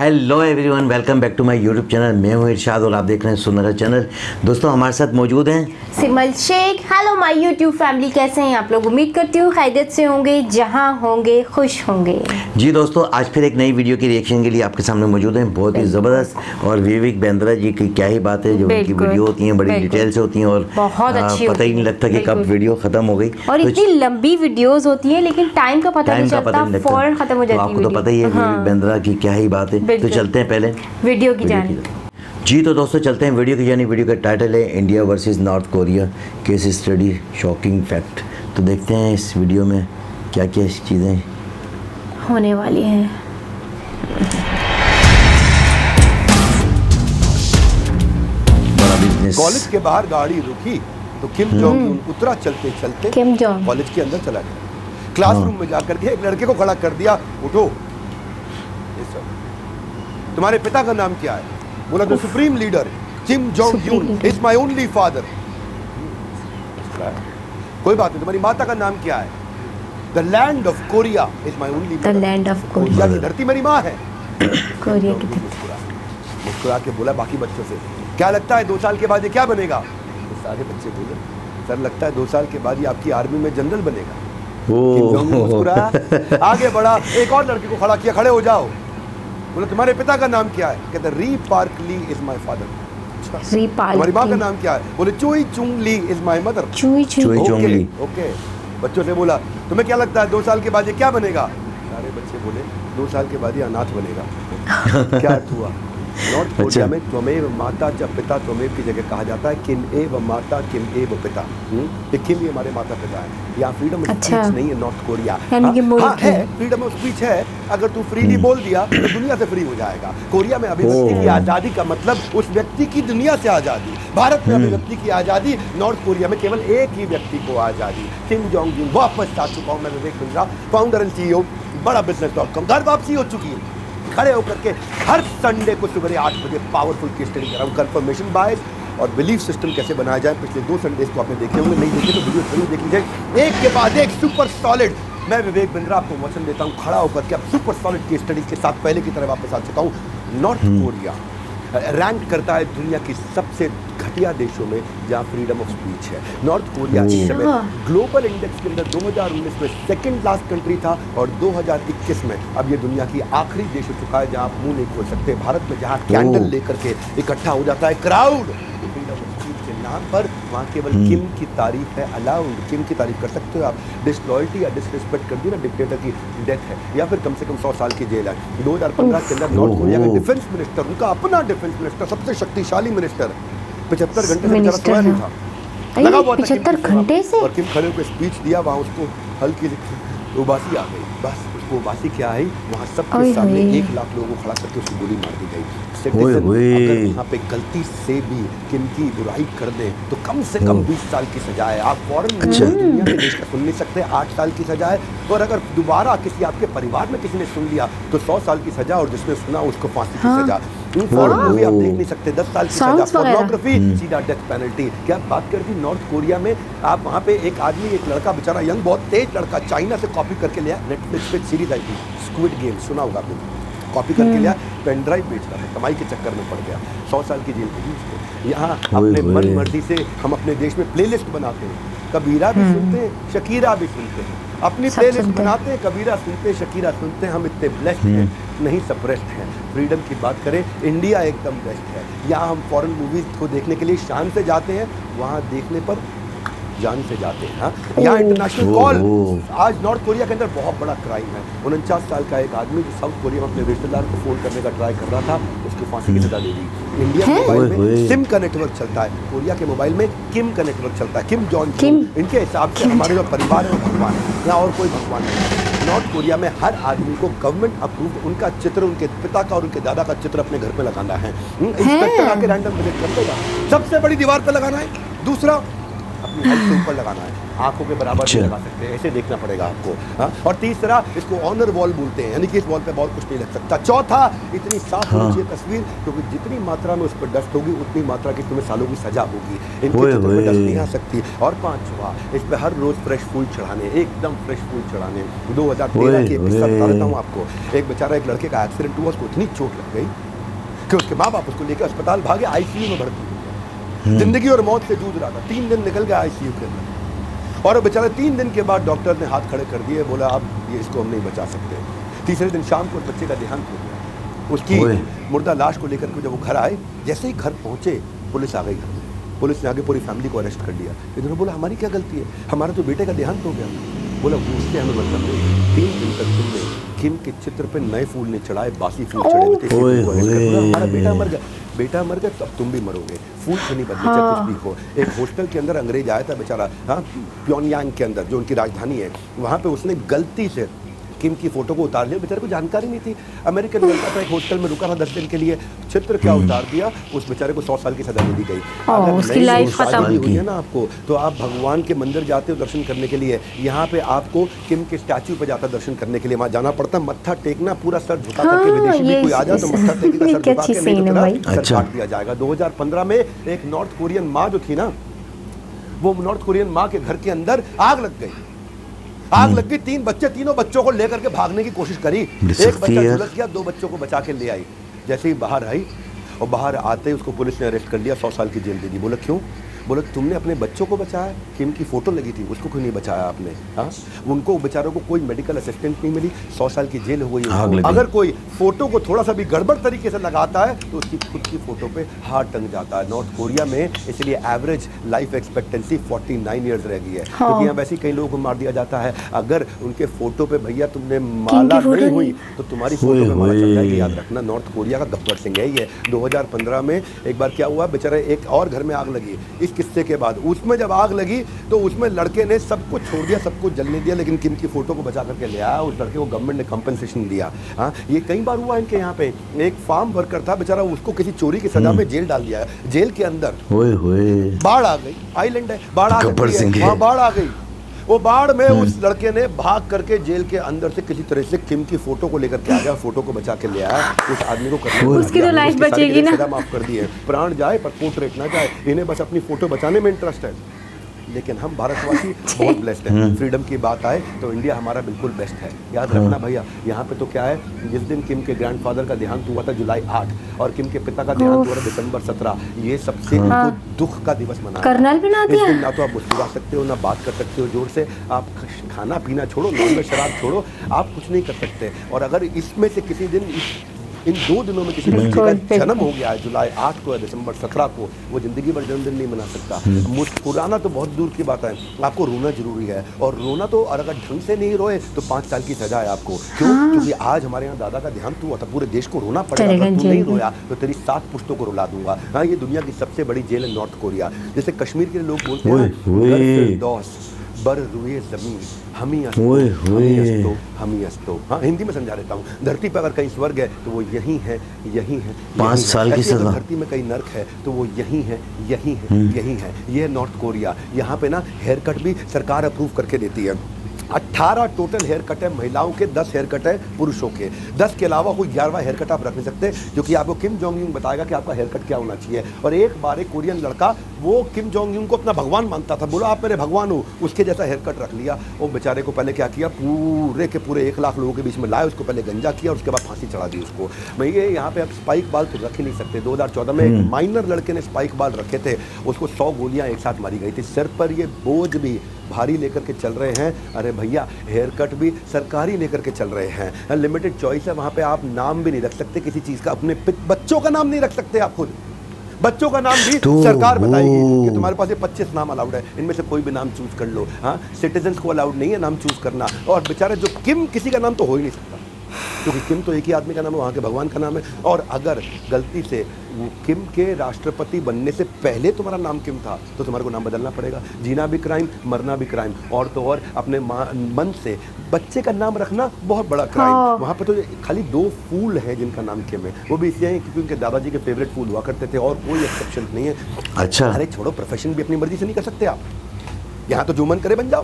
Hello everyone, welcome back to my YouTube channel. मैं हूं इरशाद और आप देख रहे हैं सुनहरा चैनल। दोस्तों हमारे साथ मौजूद हैं Simal Shaikh. Hello my YouTube family, कैसे हैं आप लोग? उम्मीद करती हूँ खैरियत से होंगे, जहाँ होंगे खुश होंगे। जी दोस्तों, आज फिर एक नई वीडियो की रिएक्शन के लिए आपके सामने मौजूद हैं। बहुत ही ज़बरदस्त और विवेक बिंद्रा जी की क्या ही बात है। जो उनकी वीडियो होती हैं बड़ी डिटेल से होती हैं और बहुत अच्छी पता ही नहीं लगता कि कब वीडियो ख़त्म हो गई। और इतनी लंबी वीडियोस होती हैं लेकिन टाइम का पता नहीं चलता, फौरन खत्म हो जाती है। आपको तो पता ही है विवेक बिंद्रा की क्या ही बात है। तो चलते हैं पहले वीडियो की जानिब। जी तो दोस्तों चलते हैं वीडियो की जानी। वीडियो का टाइटल है India versus north Korea case study shocking fact. तो देखते हैं इस वीडियो में क्या क्या चीज़ें होने वाली हैं। बड़ा बिजनेस। कॉलेज के बाहर गाड़ी रुकी तो किम जोंग उन उतरा चलते चलते किम जोंग कॉलेज के अंदर चला गया। क्लासरूम में जाकर के एक लड़के को खड़ा कर दिया, उठो। Yes sir. तुम्हारे पिता का नाम क्या है? बोला the supreme leader Kim Jong Un is my only father. कोई बात नहीं। तुम्हारी माता का नाम क्या है? The land of Korea is my only the land of Korea की धरती मेरी माँ है। कोरिया की धरती। मुस्कुरा के बोला बाकी बच्चों से, क्या लगता है 2 साल के बाद ये क्या बनेगा? तो सारे बच्चे बोले, सर लगता है 2 साल के बाद ये आपकी आर्मी में जनरल बनेगा। किम जोंग मुस्कुराया, आगे बढ़ा, एक और लड़के को खड़ा किया, खड़े हो जाओ। बोला तुम्हारे पिता का नाम क्या है? कहते Ri Park Lee is my father. Ri Park. तुम्हारी माँ का नाम क्या है? बोले Chui Chung Lee is my mother. Chui Chung Lee. Okay. बच्चों से बोला तुम्हें क्या लगता है 2 साल के बाद ये क्या बनेगा? सारे बच्चे बोले 2 साल के बाद ये अनाथ बनेगा। क्या अर्थ हुआ? नॉर्थ कोरिया में त्वमेव माता जब पिता त्वमेव की जगह कहा जाता है किम एव माता किम एव पिता। किम ही हमारे माता पिता है। यहाँ फ्रीडम ऑफ स्पीच नहीं है नॉर्थ कोरिया। हाँ है, फ्रीडम ऑफ स्पीच है। अगर तू फ्रीली बोल दिया तो दुनिया से फ्री हो जाएगा। कोरिया में अभिव्यक्ति की आज़ादी का मतलब उस व्यक्ति की दुनिया से आज़ादी। भारत में अभिव्यक्ति की आज़ादी, नॉर्थ कोरिया में केवल एक ही व्यक्ति को आज़ादी। किम जोंग यून वापस आ चुका हूँ मैं, Vivek Bindra, founder and CEO बड़ा business.com। घर वापसी हो चुकी है। खड़े होकर के हर संडे को सुबह 8 बजे पावरफुल केस स्टडी कर रहा हूँ। कंफर्मेशन बायस और बिलीफ सिस्टम कैसे बनाया जाए। पिछले 2 संडेज को आपने देखे होंगे, नहीं देखे तो वीडियो जरूर देख लीजिए। एक के बाद एक सुपर सॉलिड। मैं विवेक बिंद्रा आपको वचन देता हूँ, खड़ा होकर के अब सुपर सॉलिड केस स्टडी के साथ पहले की तरह वापस आ चुका हूँ। नॉर्थ कोरिया रैंक करता है दुनिया की सबसे घटिया देशों में जहाँ फ्रीडम ऑफ स्पीच है। नॉर्थ कोरिया इस समय ग्लोबल इंडेक्स के अंदर 2019 में सेकंड लास्ट कंट्री था और 2021 में अब ये दुनिया की आखिरी देश हो चुका है जहाँ आप मुंह नहीं खोल सकते। भारत में जहाँ कैंडल लेकर के इकट्ठा हो जाता है क्राउड फ्रीडम ऑफ स्पीच के नाम पर, वहाँ केवल किम की तारीफ है अलाउड। किम की तारीफ कर सकते हो आप। डिसलॉयल्टी या डिसरिस्पेक्ट कर दी ना, डिक्टेटर की डेथ है या फिर कम से कम 100 साल की जेल है। 2015 के अंदर नॉर्थ कोरिया का डिफेंस मिनिस्टर, उनका अपना डिफेंस मिनिस्टर, सबसे शक्तिशाली मिनिस्टर, 75 घंटे से बेचारा सोया नहीं था, लगा हुआ था 75 घंटे से। और किम खड़े होकर स्पीच दिया, वहाँ उसको हल्की उबासी आ गई। बस उसको उबासी क्या आई, वहाँ सबके सामने 1 लाख लोगों को खड़ा करके उसकी गोली मार दी गई। सिटीजन अगर वहाँ पे गलती से भी किम की बुराई कर दे तो कम से कम 20 साल की सजा है। आप फॉरेन दुनिया में देश का सुन नहीं सकते, 8 साल की सजा है। और अगर दोबारा किसी आपके परिवार में किसी ने सुन लिया तो 100 साल की सजा, और जिसने सुना उसको फांसी की सजा। फॉरेन मूवी आप देख नहीं सकते, 10 साल की सजा। पोर्नोग्राफी सीधा डेथ पेनल्टी। क्या बात करती नॉर्थ कोरिया में। आप वहाँ पे एक आदमी, एक लड़का बेचारा यंग, बहुत तेज लड़का, चाइना से कॉपी करके लिया। नेटफ्लिक्स पे सीरीज आई थी स्क्विड गेम, सुना होगा आपने। कॉपी करके लिया, पेन ड्राइव बेच रहा था, कमाई के चक्कर में पड़ गया, 100 साल की जेल की उसको। यहाँ अपने मन मर्जी से हम अपने देश में प्लेलिस्ट बनाते हैं, कबीरा भी सुनते हैं, शकीरा भी सुनते हैं। अपनी प्लेलिस्ट बनाते हैं, कबीरा सुनते हैं, शकीरा सुनते हैं। हम इतने ब्लेस्ड हैं, नहीं सप्रेस्ड हैं। फ्रीडम की बात करें, इंडिया एकदम बेस्ट है। यहाँ हम फॉरेन मूवीज को देखने के लिए शान से जाते हैं, वहाँ देखने पर जान से जाते हैं। यहाँ इंटरनेशनल कॉल। आज नॉर्थ कोरिया के अंदर बहुत बड़ा क्राइम है। 49 साल का एक आदमी जो साउथ कोरिया में अपने रिश्तेदार को फोन करने का ट्राई कर रहा था, उसको फांसी की सजा दे दी। इंडिया के मोबाइल में सिम का नेटवर्क चलता है, कोरिया के मोबाइल में किम का नेटवर्क चलता है। किम जॉन्ग इनके हिसाब से हमारे जो परिवार है वो भगवान है, यहाँ और कोई भगवान नहीं। नॉर्थ कोरिया में हर आदमी को गवर्नमेंट अप्रूव उनका चित्र, उनके पिता का और उनके दादा का चित्र अपने घर पे लगाना है। इंस्पेक्टर आके रैंडम विजिट कर देगा, सबसे बड़ी दीवार पे लगाना है। दूसरा, अपनी हाइट से ऊपर लगाना है, आंखों के बराबर नहीं लगा सकते, ऐसे देखना पड़ेगा आपको। हाँ, और तीसरा इसको ऑनर वॉल बोलते हैं, यानी कि इस वॉल पे बहुत कुछ नहीं लग सकता। चौथा, इतनी साफ होनी चाहिए तस्वीर क्योंकि जितनी मात्रा में उस पर डस्ट होगी उतनी मात्रा की तुम्हें सालों की सजा होगी, इनके चित्र में डस्ट नहीं आ सकती। और पांचवा, इस पे हर रोज फ्रेश फूल चढ़ाने, एकदम फ्रेश फूल चढ़ाने। 2013 की एक किस्सा बता देता हूँ आपको। एक बेचारा, एक लड़के का एक्सीडेंट हुआ, उसको इतनी चोट लग गई कि उसके माँ बाप उसको लेकर अस्पताल भागे, आईसीयू में भर्ती हो गया। जिंदगी और मौत से जूझ रहा था, 3 दिन निकल गया आईसीयू के अंदर, और बेचारा 3 दिन के बाद डॉक्टर ने हाथ खड़े कर दिए, बोला अब ये इसको हम नहीं बचा सकते। तीसरे दिन शाम को उस बच्चे का देहांत हो गया। उसकी मुर्दा लाश को लेकर के जब वो घर आए, जैसे ही घर पहुंचे पुलिस आ गई घर में। पुलिस ने आगे पूरी फैमिली को अरेस्ट कर लिया। इन्होंने बोला हमारी क्या गलती है, हमारा तो बेटे का देहांत हो गया। बोला उससे हमें मतलब नहीं, 3 दिन तक तुमने किम के चित्र पे नए फूल नहीं चढ़ाए, बासी फूल चढ़े हुए थे। हमारा बेटा मर गया, बेटा मर गया तब तुम भी मरोगे, फूल से नहीं बदले चाहे कुछ भी हो। एक हॉस्टल के अंदर अंग्रेज आया था बेचारा, हाँ, प्योनयांग के अंदर जो उनकी राजधानी है, वहाँ पे उसने गलती से किम की फोटो को उतार लिया। बेचारे को जानकारी नहीं थी, अमेरिकन लड़का था, एक हॉस्टल में रुका था 10 दिन के लिए, चित्र क्या उतार दिया, उस बेचारे को 100 साल की सजा दे दी गई। अगर उसकी लाइफ खत्म हुई है ना आपको, तो आप भगवान के मंदिर जाते हो दर्शन करने के लिए, यहाँ पे आपको किम के स्टैच्यू पे जाता दर्शन करने के लिए, वहाँ जाना पड़ता, मत्था टेकना, पूरा सर झुका करके, विदेशी भी कोई आ जाए तो मत्था टेकेगा, सर झुका के, नहीं तो तेरा सर काट दिया जाएगा। 2015 में एक नॉर्थ कोरियन माँ जो थी ना, वो नॉर्थ कोरियन माँ के घर के अंदर आग लग गई। आग लग गई, 3 बच्चे, तीनों बच्चों को लेकर के भागने की कोशिश करी, एक बच्चा झुलस गया, 2 बच्चों को बचा के ले आई। जैसे ही बाहर आई और बाहर आते ही उसको पुलिस ने अरेस्ट कर लिया, 100 साल की जेल दे दी। बोला क्यों? बोला तुमने अपने बच्चों को बचाया, किम की फोटो लगी थी उसको क्यों नहीं बचाया आपने? हाँ, उनको बेचारों को कोई मेडिकल असिस्टेंट नहीं मिली, 100 साल की जेल हो गई। अगर कोई फोटो को थोड़ा सा भी गड़बड़ तरीके से लगाता है तो उसकी खुद की फोटो पे हाथ टंग जाता है। नॉर्थ कोरिया में इसलिए एवरेज लाइफ एक्सपेक्टेंसी 49 ईयर्स रह गई है, क्योंकि यहाँ वैसे कई लोगों को मार दिया जाता है। अगर उनके फोटो पे भैया तुमने माला नहीं हुई तो तुम्हारी फोटो पे माला चल जाएगी, याद रखना। नॉर्थ कोरिया का गब्बर सिंह है ये। 2015 में एक बार क्या हुआ, बेचारा एक और घर में आग लगी। इस किस्से के बाद उसमें जब आग लगी तो उसमें लड़के ने सब कुछ छोड़ दिया, सब कुछ जलने दिया, लेकिन किम की फोटो को बचा करके ले आया। उस लड़के को गवर्नमेंट ने कंपनसेशन दिया। हाँ, ये कई बार हुआ इनके यहाँ पे। एक फार्म वर्कर था बेचारा, उसको किसी चोरी की सजा में जेल डाल दिया, जेल के अंदर बाढ़ आ गई, आइलैंड है, बाढ़ आ गई, वहाँ बाढ़ आ गई। वो बाढ़ में उस लड़के ने भाग करके जेल के अंदर से किसी तरह से किम की फोटो को लेकर के आ गया, फोटो को बचा के ले आया। उस आदमी को करने उसकी तो लाइफ बचेगी ना, माफ कर दिए, प्राण जाए पर पोर्ट्रेट ना जाए। इन्हें बस अपनी फोटो बचाने में इंटरेस्ट है। लेकिन हम भारतवासी बहुत ब्लेस्ड हैं। फ्रीडम की बात आए तो इंडिया हमारा बिल्कुल बेस्ट है, याद रखना भैया। यहाँ पे तो क्या है, जिस दिन किम के ग्रैंडफादर का देहांत हुआ था जुलाई 8 और किम के पिता का देहांत हुआ था दिसंबर 17, ये सबसे दुख का दिवस मना कर्नल बना दिया। इस दिन ना तो आप मुस्कुरा सकते हो, ना बात कर सकते हो जोर से, आप खाना पीना छोड़ो, नॉनवेज शराब छोड़ो, आप कुछ नहीं कर सकते। और अगर इसमें से किसी दिन इन 2 दिनों में किसी बच्चे का जन्म हो गया है, जुलाई 8 को या दिसंबर 17 को, वो जिंदगी भर जन्मदिन नहीं मना सकता। मुस्कुराना तो बहुत दूर की बात है, आपको रोना जरूरी है। और रोना तो, और अगर ढंग से नहीं रोए तो 5 साल की सजा है आपको। क्यों? क्योंकि आज हमारे यहाँ दादा का देहांत हुआ था, पूरे देश को रोना पड़ेगा। अगर तू नहीं रोया तो तेरी 7 पुश्तों को रुला दूंगा। हाँ, ये दुनिया की सबसे बड़ी जेल है नॉर्थ कोरिया। जैसे कश्मीर के लोग बोलते हैं बर रुए जमीन हमी अस्तो। हाँ, हिंदी में समझा देता हूँ। धरती पर अगर कहीं स्वर्ग है तो वो यही है, यही है। 5 साल की सजा। धरती में कहीं नर्क है तो वो यही है, यही है, यही है। ये है नॉर्थ कोरिया। यहाँ पे ना हेयर कट भी सरकार अप्रूव करके देती है। 18 टोटल हेयर कट है महिलाओं के, 10 हेयर कट है पुरुषों के। 10 के अलावा कोई 11वां हेयर कट आप रख नहीं सकते, जो कि आपको किम जोंग यूंग बताएगा कि आपका हेयर कट क्या होना चाहिए। और एक बार एक कोरियन लड़का, वो किम जोंग यूंग को अपना भगवान मानता था, बोला आप मेरे भगवान हो, उसके जैसा हेयर कट रख लिया। वो बेचारे को पहले क्या किया, पूरे के पूरे 1 लाख लोगों के बीच में लाए, उसको पहले गंजा किया और उसके बाद फांसी चढ़ा दी उसको। मैं ये यहाँ पे अब स्पाइक बाल तो रख ही नहीं सकते। 2014 में एक माइनर लड़के ने स्पाइक बाल रखे थे, उसको 100 गोलियां एक साथ मारी गई थी। सिर पर ये बोझ भी भारी लेकर के चल रहे हैं। अरे भैया, हेयर कट भी सरकारी लेकर के चल रहे हैं। लिमिटेड चॉइस है, वहाँ पे आप नाम भी नहीं रख सकते किसी चीज़ का। अपने बच्चों का नाम नहीं रख सकते आप खुद, बच्चों का नाम भी सरकार बताएगी कि तुम्हारे पास ये 25 नाम अलाउड है, इनमें से कोई भी नाम चूज कर लो। हाँ, सिटीजन्स को अलाउड नहीं है नाम चूज करना। और बेचारे जो किम, किसी का नाम तो हो ही नहीं सकता, क्योंकि किम तो एक ही आदमी का नाम है, वहाँ के भगवान का नाम है। और अगर गलती से वो किम के राष्ट्रपति बनने से पहले तुम्हारा नाम किम था तो तुम्हारे को नाम बदलना पड़ेगा। जीना भी क्राइम, मरना भी क्राइम। और तो और अपने मन से बच्चे का नाम रखना बहुत बड़ा क्राइम। वहाँ पर तो खाली 2 फूल हैं जिनका नाम किम है, वो भी इसलिए क्योंकि उनके दादाजी के फेवरेट फूल हुआ करते थे, और कोई एक्सेप्शन नहीं है। अच्छा, अरे छोड़ो, प्रोफेशन भी अपनी मर्जी से नहीं कर सकते आप। यहाँ तो जो मन करे बन जाओ।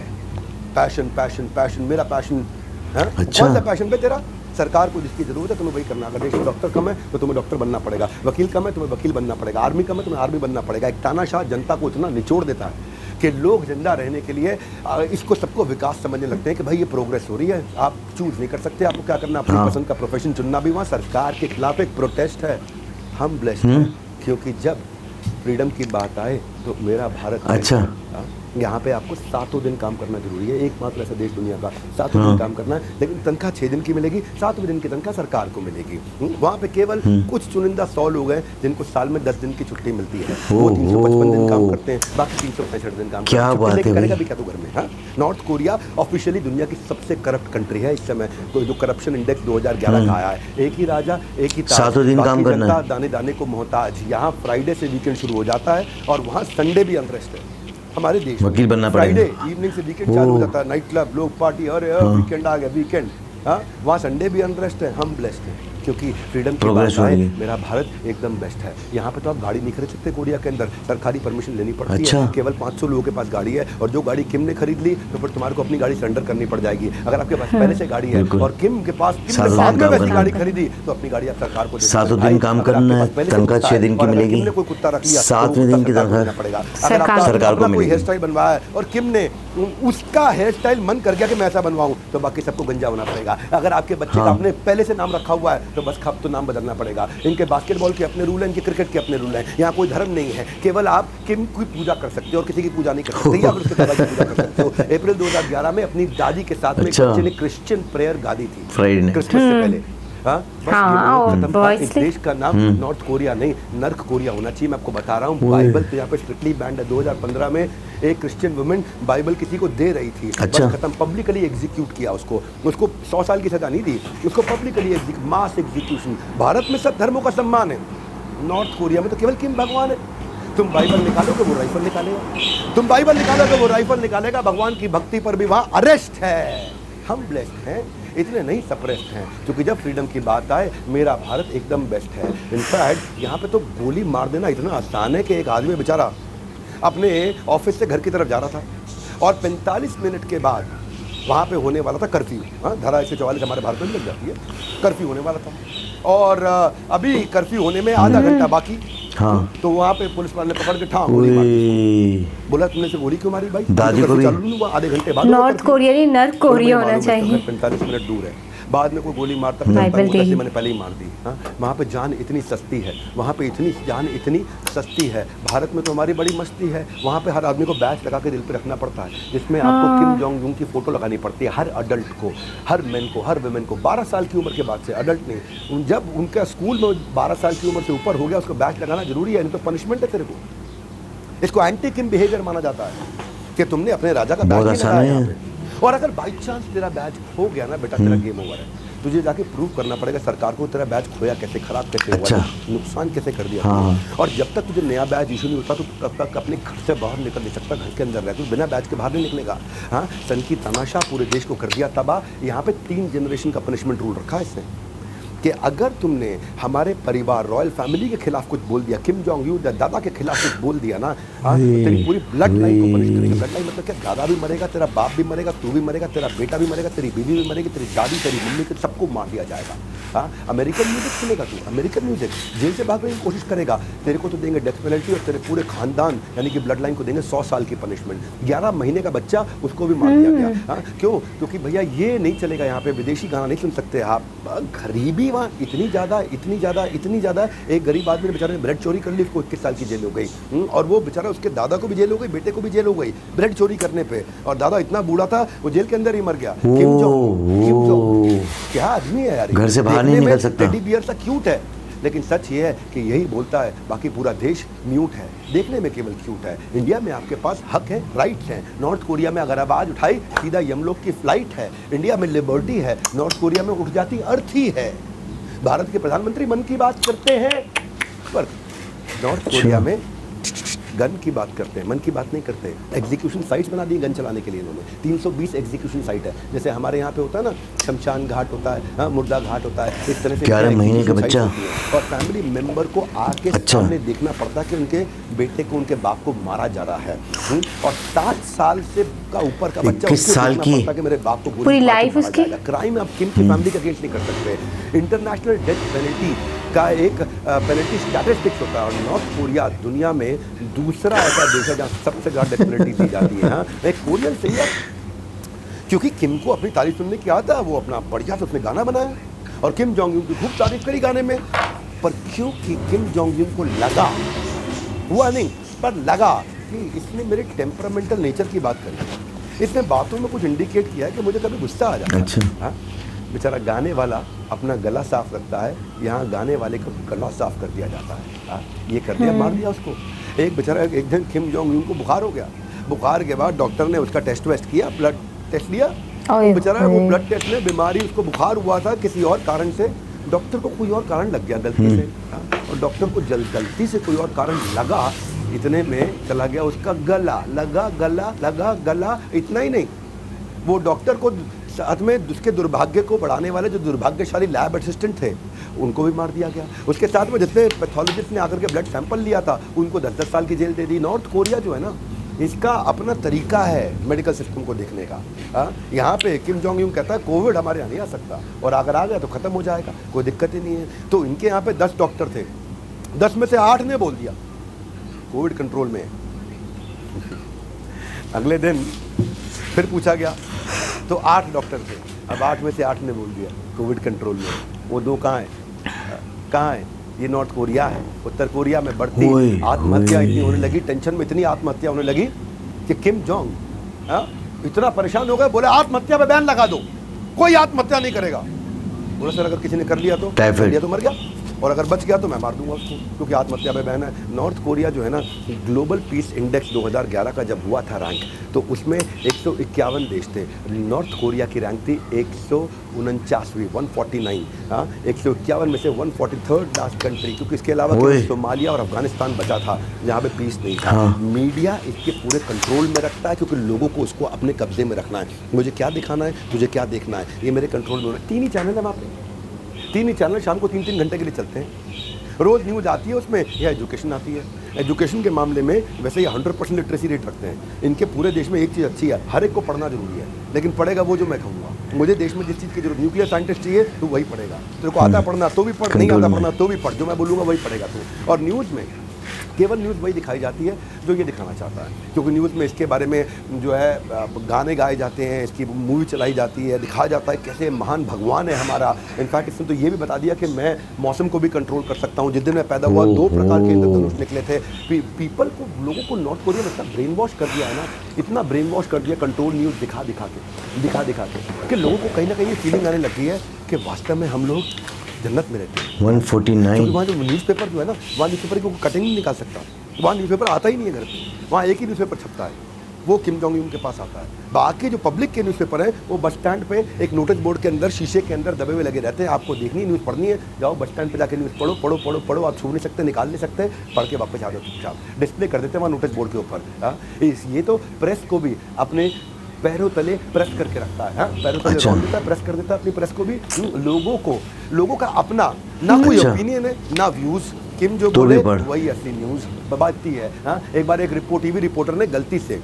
पैशन पैशन पैशन, मेरा पैशन है। अच्छा। कौन सा पैशन पे तेरा? सरकार को जिसकी जरूरत है तुम्हें वही करना। अगर देश में डॉक्टर कम है तो तुम्हें डॉक्टर बनना पड़ेगा, वकील कम है तुम्हें वकील बनना पड़ेगा, आर्मी कम है तुम्हें आर्मी बनना पड़ेगा। एक तानाशाह जनता को इतना निचोड़ देता है कि लोग जिंदा रहने के लिए इसको सबको विकास समझने लगते हैं कि भाई ये प्रोग्रेस हो रही है। आप चूज नहीं कर सकते, आपको क्या करना, अपनी पसंद का प्रोफेशन चुनना भी वहाँ सरकार के खिलाफ एक प्रोटेस्ट है। हम ब्लेस्ड हैं क्योंकि जब फ्रीडम की बात आए तो मेरा भारत अच्छा। यहाँ पे आपको 7 दिन काम करना जरूरी है। एकमात्र ऐसा देश दुनिया का 7 दिन काम करना है, लेकिन तनख्वाह 6 दिन की मिलेगी, 7वें दिन की तनख्वाह सरकार को मिलेगी। वहाँ पे केवल कुछ चुनिंदा 100 लोग हैं जिनको साल में 10 दिन की छुट्टी मिलती है, वो 355 दिन काम करते हैं, बाकी 365 दिन काम करते हैं। क्या बात है, करेगा भी क्या तू घर में? हाँ, नॉर्थ कोरिया ऑफिशियली दुनिया की सबसे करप्ट कंट्री है इस समय। तो जो करप्शन इंडेक्स 2011 का आया है, एक ही राजा एक ही ताज, 7 दिन काम करना है, दाने दाने को मोहताज। यहाँ फ्राइडे से वीकेंड शुरू हो जाता है और वहाँ संडे भी अनरेस्ट है। हमारे देश में वकील बनना पड़ेगा, फ्राइडे इवनिंग से वीकेंड चालू हो जाता है, नाइट क्लब, लोग पार्टी, अरे वीकेंड आ गया वीकेंड। हाँ, वहाँ संडे भी अनरेस्ट है। हम ब्लेस्ड हैं क्योंकि फ्रीडम की बात आए, मेरा भारत एकदम बेस्ट है। यहाँ पे तो आप गाड़ी नहीं खरीद सकते कोरिया के अंदर, सरकारी परमिशन लेनी पड़ती है। केवल 500 लोगों के पास गाड़ी है और जो गाड़ी किम ने खरीद ली तो फिर तुम्हारे को अपनी गाड़ी सरेंडर करनी पड़ जाएगी। अगर आपके पास पहले से गाड़ी है और किम के पास वैसी गाड़ी खरीदी तो अपनी गाड़ी आप सरकार को 7 दिन काम करना है, तनख्वाह 6 दिन की मिलेगी, कोई कुत्ता रख लिया 7वें दिन की तनख्वाह पड़ेगा। अगर सरकार को कोई हेयर स्टाइल बनवाया है और किम ने उसका हेयर स्टाइल मन कर गया कि मैं ऐसा बनवाऊं तो बाकी सबको गंजा होना पड़ेगा। अगर आपके बच्चे का आपने पहले से नाम रखा हुआ है तो बस खप तो नाम बदलना पड़ेगा। इनके बास्केटबॉल के अपने रूल हैं, इनके क्रिकेट के अपने रूल हैं। यहाँ कोई धर्म नहीं है, केवल आप किम की पूजा कर सकते हो और किसी की पूजा नहीं कर सकते, या फिर उसके दादा की पूजा कर सकते हो। अप्रैल 2011 में अपनी दादी के साथ में एक बच्चे ने क्रिश्चियन प्रेयर गा दी थी क्रिसमस से पहले। हाँ, बस इस देश का नाम नॉर्थ कोरिया नहीं नर्क कोरिया होना चाहिए। मैं आपको बता रहा हूँ, बाइबल तो यहाँ पे स्ट्रिक्टली बैंड है। 2015 में एक क्रिश्चियन वुमेन बाइबल किसी को दे रही थी, अच्छा। बस खत्म, पब्लिकली एग्जीक्यूट किया उसको 100 साल की सजा नहीं दी, उसको पब्लिकली मास एग्जीक्यूशन। भारत में सब धर्मों का सम्मान है, नॉर्थ कोरिया में तो केवल किम भगवान है। तुम बाइबल निकालोगे वो राइफल निकालेगा, तुम बाइबल निकालोगे वो राइफल निकालेगा। भगवान की भक्ति पर भी वहाँ अरेस्ट है। हम ब्लेस्ड हैं, इतने नहीं सप्रेस्ड हैं, क्योंकि जब फ्रीडम की बात आए मेरा भारत एकदम बेस्ट है। इनफैक्ट यहाँ पे तो गोली मार देना इतना आसान है कि एक आदमी बेचारा अपने ऑफिस से घर की तरफ जा रहा था और 45 मिनट के बाद वहाँ पे होने वाला था कर्फ्यू। हाँ, धारा 144 हमारे भारत में लग जाती है, कर्फ्यू होने वाला था और अभी कर्फ्यू होने में आधा घंटा बाकी। हाँ, तो वहाँ पे पुलिस वाले ने पकड़ के गोली मारी। बोला तुमने से गोली क्यों मारी भाई? दादी को भी आधे घंटे बाद नॉर्थ कोरिया नहीं नॉर्थ कोरिया होना चाहिए। 45 मिनट दूर है, बाद में कोई गोली मारता मैंने पहले ही मार दी। हाँ, वहाँ पे जान इतनी सस्ती है, वहाँ पे जान इतनी सस्ती है। भारत में तो हमारी बड़ी मस्ती है, वहाँ पे हर आदमी को बैच लगा के दिल पे रखना पड़ता है, जिसमें आपको किम जोंग यूंग की फोटो लगानी पड़ती है। हर अडल्ट को, हर मैन को, हर वुमेन को 12 साल की उम्र के बाद से, अडल्ट नहीं, जब उनका स्कूल में 12 साल की उम्र से ऊपर हो गया उसको बैच लगाना जरूरी है, नहीं तो पनिशमेंट है तेरे को। इसको एंटी किम बिहेवियर माना जाता है कि तुमने अपने राजा का बैच नहीं लगाया यहाँ पे। और अगर बाई चांस तेरा बैच हो गया ना बेटा, तेरा गेम ओवर है। तुझे जाके प्रूव करना पड़ेगा सरकार को तेरा बैच खोया कैसे, खराब कैसे हुआ, नुकसान कैसे कर दिया। और जब तक तुझे नया बैच इशू नहीं होता तो तब तक अपने घर से बाहर निकल नहीं सकता, घर के अंदर रह, तो बिना बैच के बाहर नहीं निकलेगा। हाँ, सन की तमाशा पूरे देश को कर दिया तबाह। यहाँ पे 3 जनरेशन का पनिशमेंट रूल रखा है इसने कि अगर तुमने हमारे परिवार रॉयल फैमिली के खिलाफ कुछ बोल दिया, किम जोंग यूं दादा के खिलाफ कुछ बोल दिया ना, तो तेरी पूरी ब्लड लाइन को पनिश करेगा। ब्लड लाइन मतलब क्या? दादा भी मरेगा, तेरा बाप भी मरेगा, तू भी मरेगा, तेरा बेटा भी मरेगा, तेरी बीवी भी मरेगी, तेरी दादी, तेरी मम्मी के सबको मार दिया जाएगा। हाँ, अमेरिकन म्यूजिक सुनेगा तू, अमेरिकन म्यूजिक, जेल से भागने की कोशिश करेगा, तेरे को तो देंगे डेथ पेनल्टी और तेरे पूरे खानदान यानी कि ब्लड लाइन को देंगे 100 साल की पनिशमेंट। 11 महीने का बच्चा उसको भी मार दिया गया। हाँ, क्यों? क्योंकि भैया ये नहीं चलेगा, यहाँ पे विदेशी गाना नहीं सुन सकते आप। गरीबी वहाँ इतनी ज़्यादा। एक गरीब आदमी ने बेचारे ने ब्रेड चोरी कर ली, उसको 21 साल की जेल हो गई। और वो बेचारा, उसके दादा को भी जेल हो गई, बेटे को भी जेल हो गई ब्रेड चोरी करने पे। और दादा इतना बूढ़ा था वो जेल के अंदर ही मर गया। किम जोंग क्या आदमी है यार, घर से बाहर नहीं निकल सकता। टेडी बियर सा क्यूट है, लेकिन सच ये है कि यही बोलता है, बाकी पूरा देश म्यूट है, देखने में केवल क्यूट है। इंडिया में आपके पास हक है, राइट्स हैं। नॉर्थ कोरिया में अगर आवाज उठाई सीधा यमलोक की फ्लाइट है। इंडिया में लिबर्टी है, नॉर्थ कोरिया में उठ जाती अर्थी है। भारत के प्रधानमंत्री मन की बात करते हैं पर नॉर्थ कोरिया में गन की बात करते हैं, मन की बात नहीं करते। एग्जीक्यूशन साइट्स बना दी गन चलाने के लिए इन्होंने। 320 एग्जीक्यूशन साइट है, जैसे हमारे यहाँ पे होता है ना शमशान घाट होता है, हाँ, मुर्दा घाट होता है, इस तरह से 11 महीने का बच्चा और फैमिली मेंबर को आके सामने देखना पड़ता है कि उनके बेटे को, उनके बाप को मारा जा रहा है। और 7 साल से का ऊपर का बच्चा 21 साल की कि मेरे बाप को पूरी लाइफ उसकी क्राइम आप किम की फैमिली का अगेंस्ट नहीं कर सकते। इंटरनेशनल डेथ पेनल्टी का एक पेनल्टी स्टैटिस्टिक्स होता है और नॉर्थ कोरिया दुनिया में दूसरा ऐसा देश है जहाँ सबसे ज़्यादा डेथ पेनल्टी दी जाती है। हाँ, एक कोरियन सिंगर, क्योंकि किम को अपनी तारीफ सुनने की आदत है, वो अपना बढ़िया से उसने गाना बनाया और किम जोंग यून की खूब तारीफ करी गाने में। पर क्योंकि किम जोंग यून को लगा, हुआ नहीं पर लगा कि इसने मेरे टेम्परामेंटल नेचर की बात करी, इसने बातों में कुछ इंडिकेट किया है कि मुझे कभी गुस्सा आ जाता है। अच्छा। बेचारा गाने वाला अपना गला साफ रखता है, यहाँ गाने वाले का गला साफ कर दिया जाता है। ये कर दिया, मार दिया उसको। एक बेचारा एक दिन किम जोंग यून को बुखार हो गया, बुखार के बाद डॉक्टर ने उसका टेस्ट वेस्ट किया, ब्लड टेस्ट लिया, बेचारा वो ब्लड टेस्ट में बीमारी, उसको बुखार हुआ था किसी और कारण से, डॉक्टर को कोई और कारण लग गया गलती से, और डॉक्टर को गलती से कोई और कारण लगा, इतने में चला गया उसका गला, लगा, इतना ही नहीं, वो डॉक्टर को साथ में उसके दुर्भाग्य को बढ़ाने वाले जो दुर्भाग्यशाली लैब असिस्टेंट थे उनको भी मार दिया गया। उसके साथ में जितने पैथोलॉजिस्ट ने आकर के ब्लड सैंपल लिया था उनको 10-10 साल की जेल दे दी। नॉर्थ कोरिया जो है ना, इसका अपना तरीका है मेडिकल सिस्टम को देखने का। यहाँ पे किम जोंग यून कहता है कोविड हमारे यहाँ नहीं आ सकता, और अगर आ गया तो ख़त्म हो जाएगा, कोई दिक्कत ही नहीं है। तो इनके यहाँ पे 10 डॉक्टर थे, 10 में से 8 ने बोल दिया कोविड कंट्रोल में है। अगले दिन फिर पूछा गया तो 8 डॉक्टर थे, अब 8 में से 8 ने बोल दिया कोविड कंट्रोल में। वो 2 कहाँ है? ये नॉर्थ कोरिया है। उत्तर कोरिया में बढ़ती आत्महत्या इतनी होने लगी, टेंशन में इतनी आत्महत्या होने लगी कि किम जोंग इतना परेशान हो गया, बोले आत्महत्या पे बैन लगा दो, कोई आत्महत्या नहीं करेगा। बोले सर अगर किसी ने कर लिया तो मर गया, और अगर बच गया तो मैं मार दूंगा उसको, क्योंकि आत्महत्या पे बैन है। नॉर्थ कोरिया जो है ना, ग्लोबल पीस इंडेक्स 2011 का जब हुआ था रैंक, तो उसमें 151 देश थे। नॉर्थ कोरिया की रैंक थी 149वीं, 149। 151 में से 143rd लास्ट कंट्री, क्योंकि इसके अलावा सोमालिया और अफगानिस्तान बचा था जहाँ पे पीस नहीं था। मीडिया इसके पूरे कंट्रोल में रखता है, क्योंकि लोगों को उसको अपने कब्जे में रखना है। मुझे क्या दिखाना है, तुझे क्या देखना है, ये मेरे कंट्रोल में। 3 ही चैनल है वहाँ पे, 3 ही चैनल शाम को 3-3 घंटे के लिए चलते हैं। रोज़ न्यूज़ आती है, उसमें यह एजुकेशन आती है। एजुकेशन के मामले में वैसे ये 100% लिटरेसी रेट रखते हैं। इनके पूरे देश में एक चीज़ अच्छी है, हर एक को पढ़ना जरूरी है, लेकिन पढ़ेगा वो जो मैं कहूँगा। मुझे देश में जिस चीज़ की जरूरत, न्यूक्लियर साइंटिस्ट चाहिए तो वही पढ़ेगा, तेरे को आता पढ़ना तो भी पढ़, नहीं आता पढ़ना तो भी पढ़, जो मैं बोलूँगा वही पढ़ेगा तू। और न्यूज़ में केवल न्यूज़ वही दिखाई जाती है जो ये दिखाना चाहता है, क्योंकि न्यूज़ में इसके बारे में जो है गाने गाए जाते हैं, इसकी मूवी चलाई जाती है, दिखाया जाता है कैसे महान भगवान है हमारा। इनफैक्ट इसने तो ये भी बता दिया कि मैं मौसम को भी कंट्रोल कर सकता हूँ। जिस दिन मैं पैदा हुआ 2 प्रकार के इंद्रधनुष निकले थे। पीपल को, लोगों को नॉर्थ कोरिया में इतना ब्रेन वॉश कर दिया है ना, इतना ब्रेन वॉश कर दिया कंट्रोल न्यूज़ दिखा दिखा के कि लोगों को कहीं ना कहीं ये फीलिंग आने लगी है कि वास्तव में हम लोग जन्नत में रहते हैं। 149 वहाँ जो न्यूज़पेपर जो है ना, वहाँ न्यूज़पेपर की कटिंग नहीं निकाल सकता, वहाँ न्यूज़पेपर आता ही नहीं है घर पे, वहाँ एक ही न्यूज़पेपर छपता है, वो किम जोंग यून के पास आता है। बाकी जो पब्लिक के न्यूज़पेपर हैं वो बस स्टैंड पे एक नोटिस बोर्ड के अंदर शीशे के अंदर दबे हुए लगे रहते हैं। आपको देखनी है, न्यूज़ पढ़नी है, जाओ बस स्टैंड पे जाके न्यूज़ पढ़ो। आप छू नहीं सकते, निकाल नहीं सकते, पढ़ के वापस आ जाओ चुपचाप। डिस्प्ले कर देते हैं वहाँ नोटिस बोर्ड के ऊपर। ये तो प्रेस को भी अपने पैरों तले प्रेस करके रखता है। पैरों तले रौंद देता है, प्रेस कर देता है अपनी प्रेस को भी। लोगों का अपना ना कोई ओपिनियन है ना व्यूज़। किम जो बोले वही असली न्यूज़ बातती है। एक बार एक टीवी रिपोर्टर ने गलती से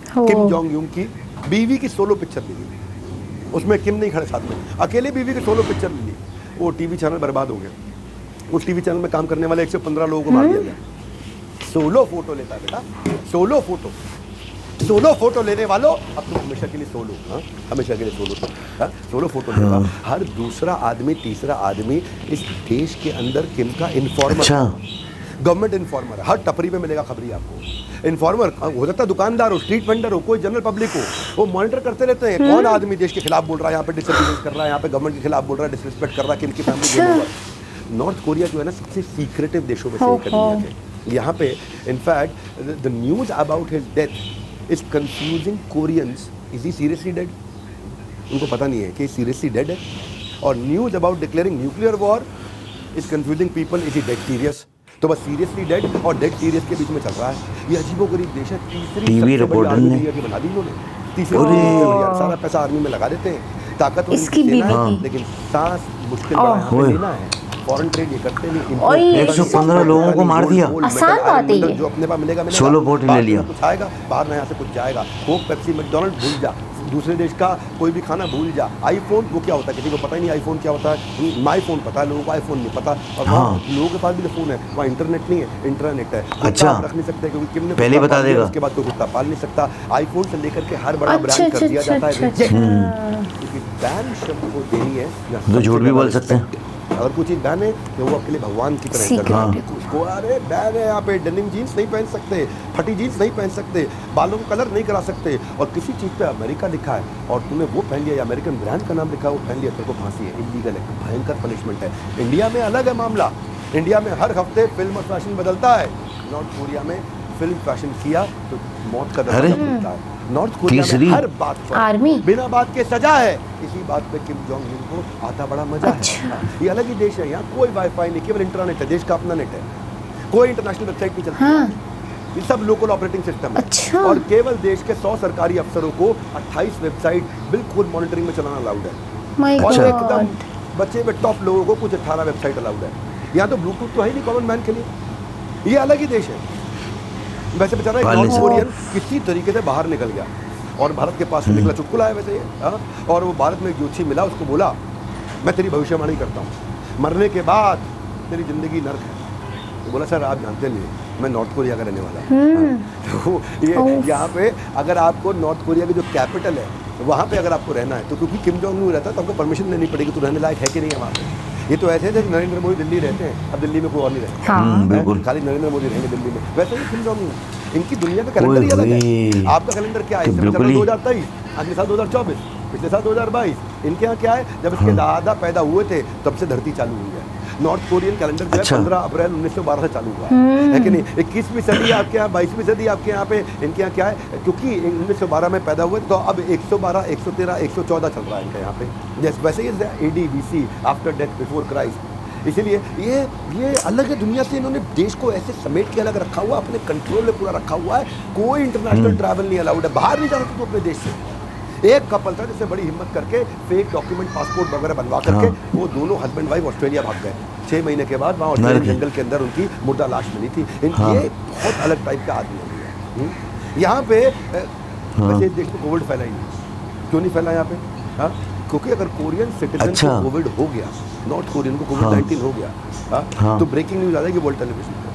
किम जोंग यून की बीवी की सोलो पिक्चर ली, उसमें किम नहीं खड़े साथ में, अकेले बीवी की सोलो पिक्चर ली। वो टीवी चैनल बर्बाद हो गया। उस टीवी चैनल में काम करने वाले 115 लोगों को मार दिया गया। सोलो फोटो लेता बेटा, सोलो फोटो लेने वालों, अब तुम हमेशा के लिए सोलो, हमेशा के लिए सोलो फोटो लेगा। हर दूसरा आदमी, तीसरा आदमी इस देश के अंदर किम का इन्फॉर्मर, गवर्नमेंट इन्फॉर्मर है। हर टपरी में मिलेगा खबरी आपको। इन्फॉर्मर हो सकता है दुकानदार हो, स्ट्रीट वेंडर हो, कोई जनरल पब्लिक हो, वो मॉनिटर करते रहते हैं कौन आदमी देश के खिलाफ बोल रहा है, यहाँ पे डिसोबीडियंस कर रहा है, यहाँ पे गवर्नमेंट के खिलाफ बोल रहा है, डिसरिस्पेक्ट कर रहा है, किम की फैमिली। नॉर्थ कोरिया जो है ना, सबसे सीक्रेटिव देशों में से एक है। यहाँ पे in fact the news about his death is confusing Koreans. Is he seriously dead? उनको पता नहीं है कि सीरियसली डेड है। और news about declaring nuclear war is confusing people. Is he dead serious? तो बस सीरियसली डेड और डेड सीरियस के बीच में चल रहा है। ये अजीबोगरीब देश है। तीसरी टीवी सबसे बड़ी रिपोर्टर आर्मी ने- दुनिया की बना दी इन्होंने। तीसरी सबसे बड़ी आर्मी, सारा पैसा आर्मी में लगा देते हैं। ताकत इसकी उनकी सेना बीवी है, की। लेकिन सांस मुश्किल बड़ा यहाँ पे ओह। लेना है। फॉरेन ट्रेड ये करते नहीं। ओए। 115 लोगों को मार दिया। आसान बात है ये। जो अपने पास मिलेगा मिलेगा। सोलो बोट ले बाहर लिया। से कुछ आएगा, बाहर ना यहाँ से कुछ जाएगा। कोक, पेप्सी, मैकडॉनल्ड भूल जा। दूसरे देश का कोई भी खाना भूल जा। आईफोन वो क्या होता है, किसी को पता ही नहीं आईफोन क्या होता है। माई फोन पता है लोगों को, आईफोन नहीं पता। और हाँ। वहाँ लोगों के पास भी तो फोन है, वहाँ इंटरनेट नहीं है, इंटरनेट है। कुत्ता अच्छा। आप रख नहीं सकते क्योंकि किम ने पहले कुत्ता बता पाल दिया, देगा। उसके बाद कोई कुत्ता पाल नहीं सकता। आईफोन से लेकर के हर बड़ा अच्छा ब्रांड अच्छा कर दिया अच्छा जाता अच्छा है अच्छा। reject। क्योंकि बैन शब्द को देनी है या तो झूठ भी बोल सकते हैं। अगर कुछ चीज़ बैन है तो वो आपके लिए भगवान की तरह है। Secret हाँ। है। उसको अरे बैन है यहाँ पे, डेनिम जीन्स नहीं पहन सकते, फटी जीन्स नहीं पहन सकते, बालों को कलर नहीं करा सकते। और किसी चीज़ पे अमेरिका लिखा है और तूने वो पहन लिया या अमेरिकन ब्रांड का नाम लिखा है वो पहन लिया, तेरे को फांसी है, इलीगल है, भयंकर पनिशमेंट है। इंडिया में अलग है मामला। इंडिया में हर हफ्ते फिल्म और फैशन बदलता है। नॉर्थ कोरिया में फिल्म फैशन किया तो मौत का अरे। दर्जा मिलता है। नॉर्थ कोरिया तीसरी। में हर बात पर आर्मी। बिना बात के सजा है। इसी बात पे किम जोंग उन को आता बड़ा मजा अच्छा। है। ये अलग ही देश है, यहाँ कोई वाईफाई नहीं, केवल इंटरनेट है, देश का अपना नेट है, कोई इंटरनेशनल वेबसाइट नहीं चलती। हाँ। ये सब लोकल ऑपरेटिंग सिस्टम है। अच्छा। और केवल देश के 100 सरकारी अफसरों को 28 वेबसाइट बिल्कुल मॉनिटरिंग में चलाना अलाउड है। माय और गॉड। एकदम बचे हुए टॉप लोगों को कुछ 18 वेबसाइट अलाउड है। यहाँ तो ब्लूटूथ तो है ही नहीं कॉमन मैन के लिए। ये अलग ही देश है। वैसे बेचारा एक पालने नॉर्थ से- कोरियन किसी तरीके से बाहर निकल गया और भारत के पास से निकला, चुटकुला है वैसे ये। हाँ? और वो भारत में एक जोशी मिला, उसको बोला मैं तेरी भविष्यवाणी करता हूँ, मरने के बाद तेरी जिंदगी नर्क है। तो बोला सर आप जानते नहीं मैं नॉर्थ कोरिया का रहने वाला हूँ। हाँ। तो ये यहाँ पे अगर आपको नॉर्थ कोरिया की जो कैपिटल है वहाँ पे अगर आपको रहना है तो क्योंकि किम जोंग उन रहता है तो आपको परमिशन लेनी पड़ेगी, तो रहने लायक है कि नहीं है वहाँ पे। ये तो ऐसे है जैसे नरेंद्र मोदी दिल्ली रहते हैं, अब दिल्ली में कोई और नहीं रहता। हाँ। बिल्कुल। खाली नरेंद्र मोदी रहेंगे दिल्ली में। वैसे ही किम जोंग उन, इनकी दुनिया का कैलेंडर ही अलग है। ओए। आपका कैलेंडर क्या है? तो इससे बिल्कुल ही। 2023, अगले साल 2024, पिछले साल 2022। इनके यहाँ क्या है, जब इसके दादा पैदा हुए थे तब से धरती चालू हुई है। नॉर्थ कोरियन कैलेंडर जो है अच्छा। 15 अप्रैल 1912 से चालू हुआ है कि नहीं। 21वीं सदी आपके यहाँ, 22वीं सदी आपके यहाँ पे, इनके यहाँ क्या है, क्योंकि 1912 में पैदा हुए तो अब 112, 113, 114 चल रहा है इनके यहाँ पे। जैसे वैसे ही AD BC, after death before Christ. इसीलिए ये अलग है दुनिया से। इन्होंने देश को ऐसे समेट के अलग रखा हुआ, अपने कंट्रोल में पूरा रखा हुआ है। कोई इंटरनेशनल ट्रैवल नहीं अलाउड है, बाहर नहीं जा सकते तो अपने देश से। एक कपल था जिससे बड़ी हिम्मत करके फेक डॉक्यूमेंट, पासपोर्ट वगैरह बनवा करके वो दोनों हस्बैंड वाइफ ऑस्ट्रेलिया भाग गए। 6 महीने के बाद वहाँ ऑस्ट्रेलियन जंगल के अंदर उनकी मुर्दा लाश मिली थी। ये बहुत अलग टाइप का आदमी है। यहाँ पे वैसे देश में कोविड फैला ही नहीं। क्यों नहीं फैला यहाँ पे? हाँ, क्योंकि अगर कोरियन सिटीजन अच्छा। को कोविड हो गया, नॉर्थ कोरियन को कोविड-19 हो गया, हाँ, तो ब्रेकिंग न्यूज आ जाएगी वर्ल्ड टेलीविजन पर।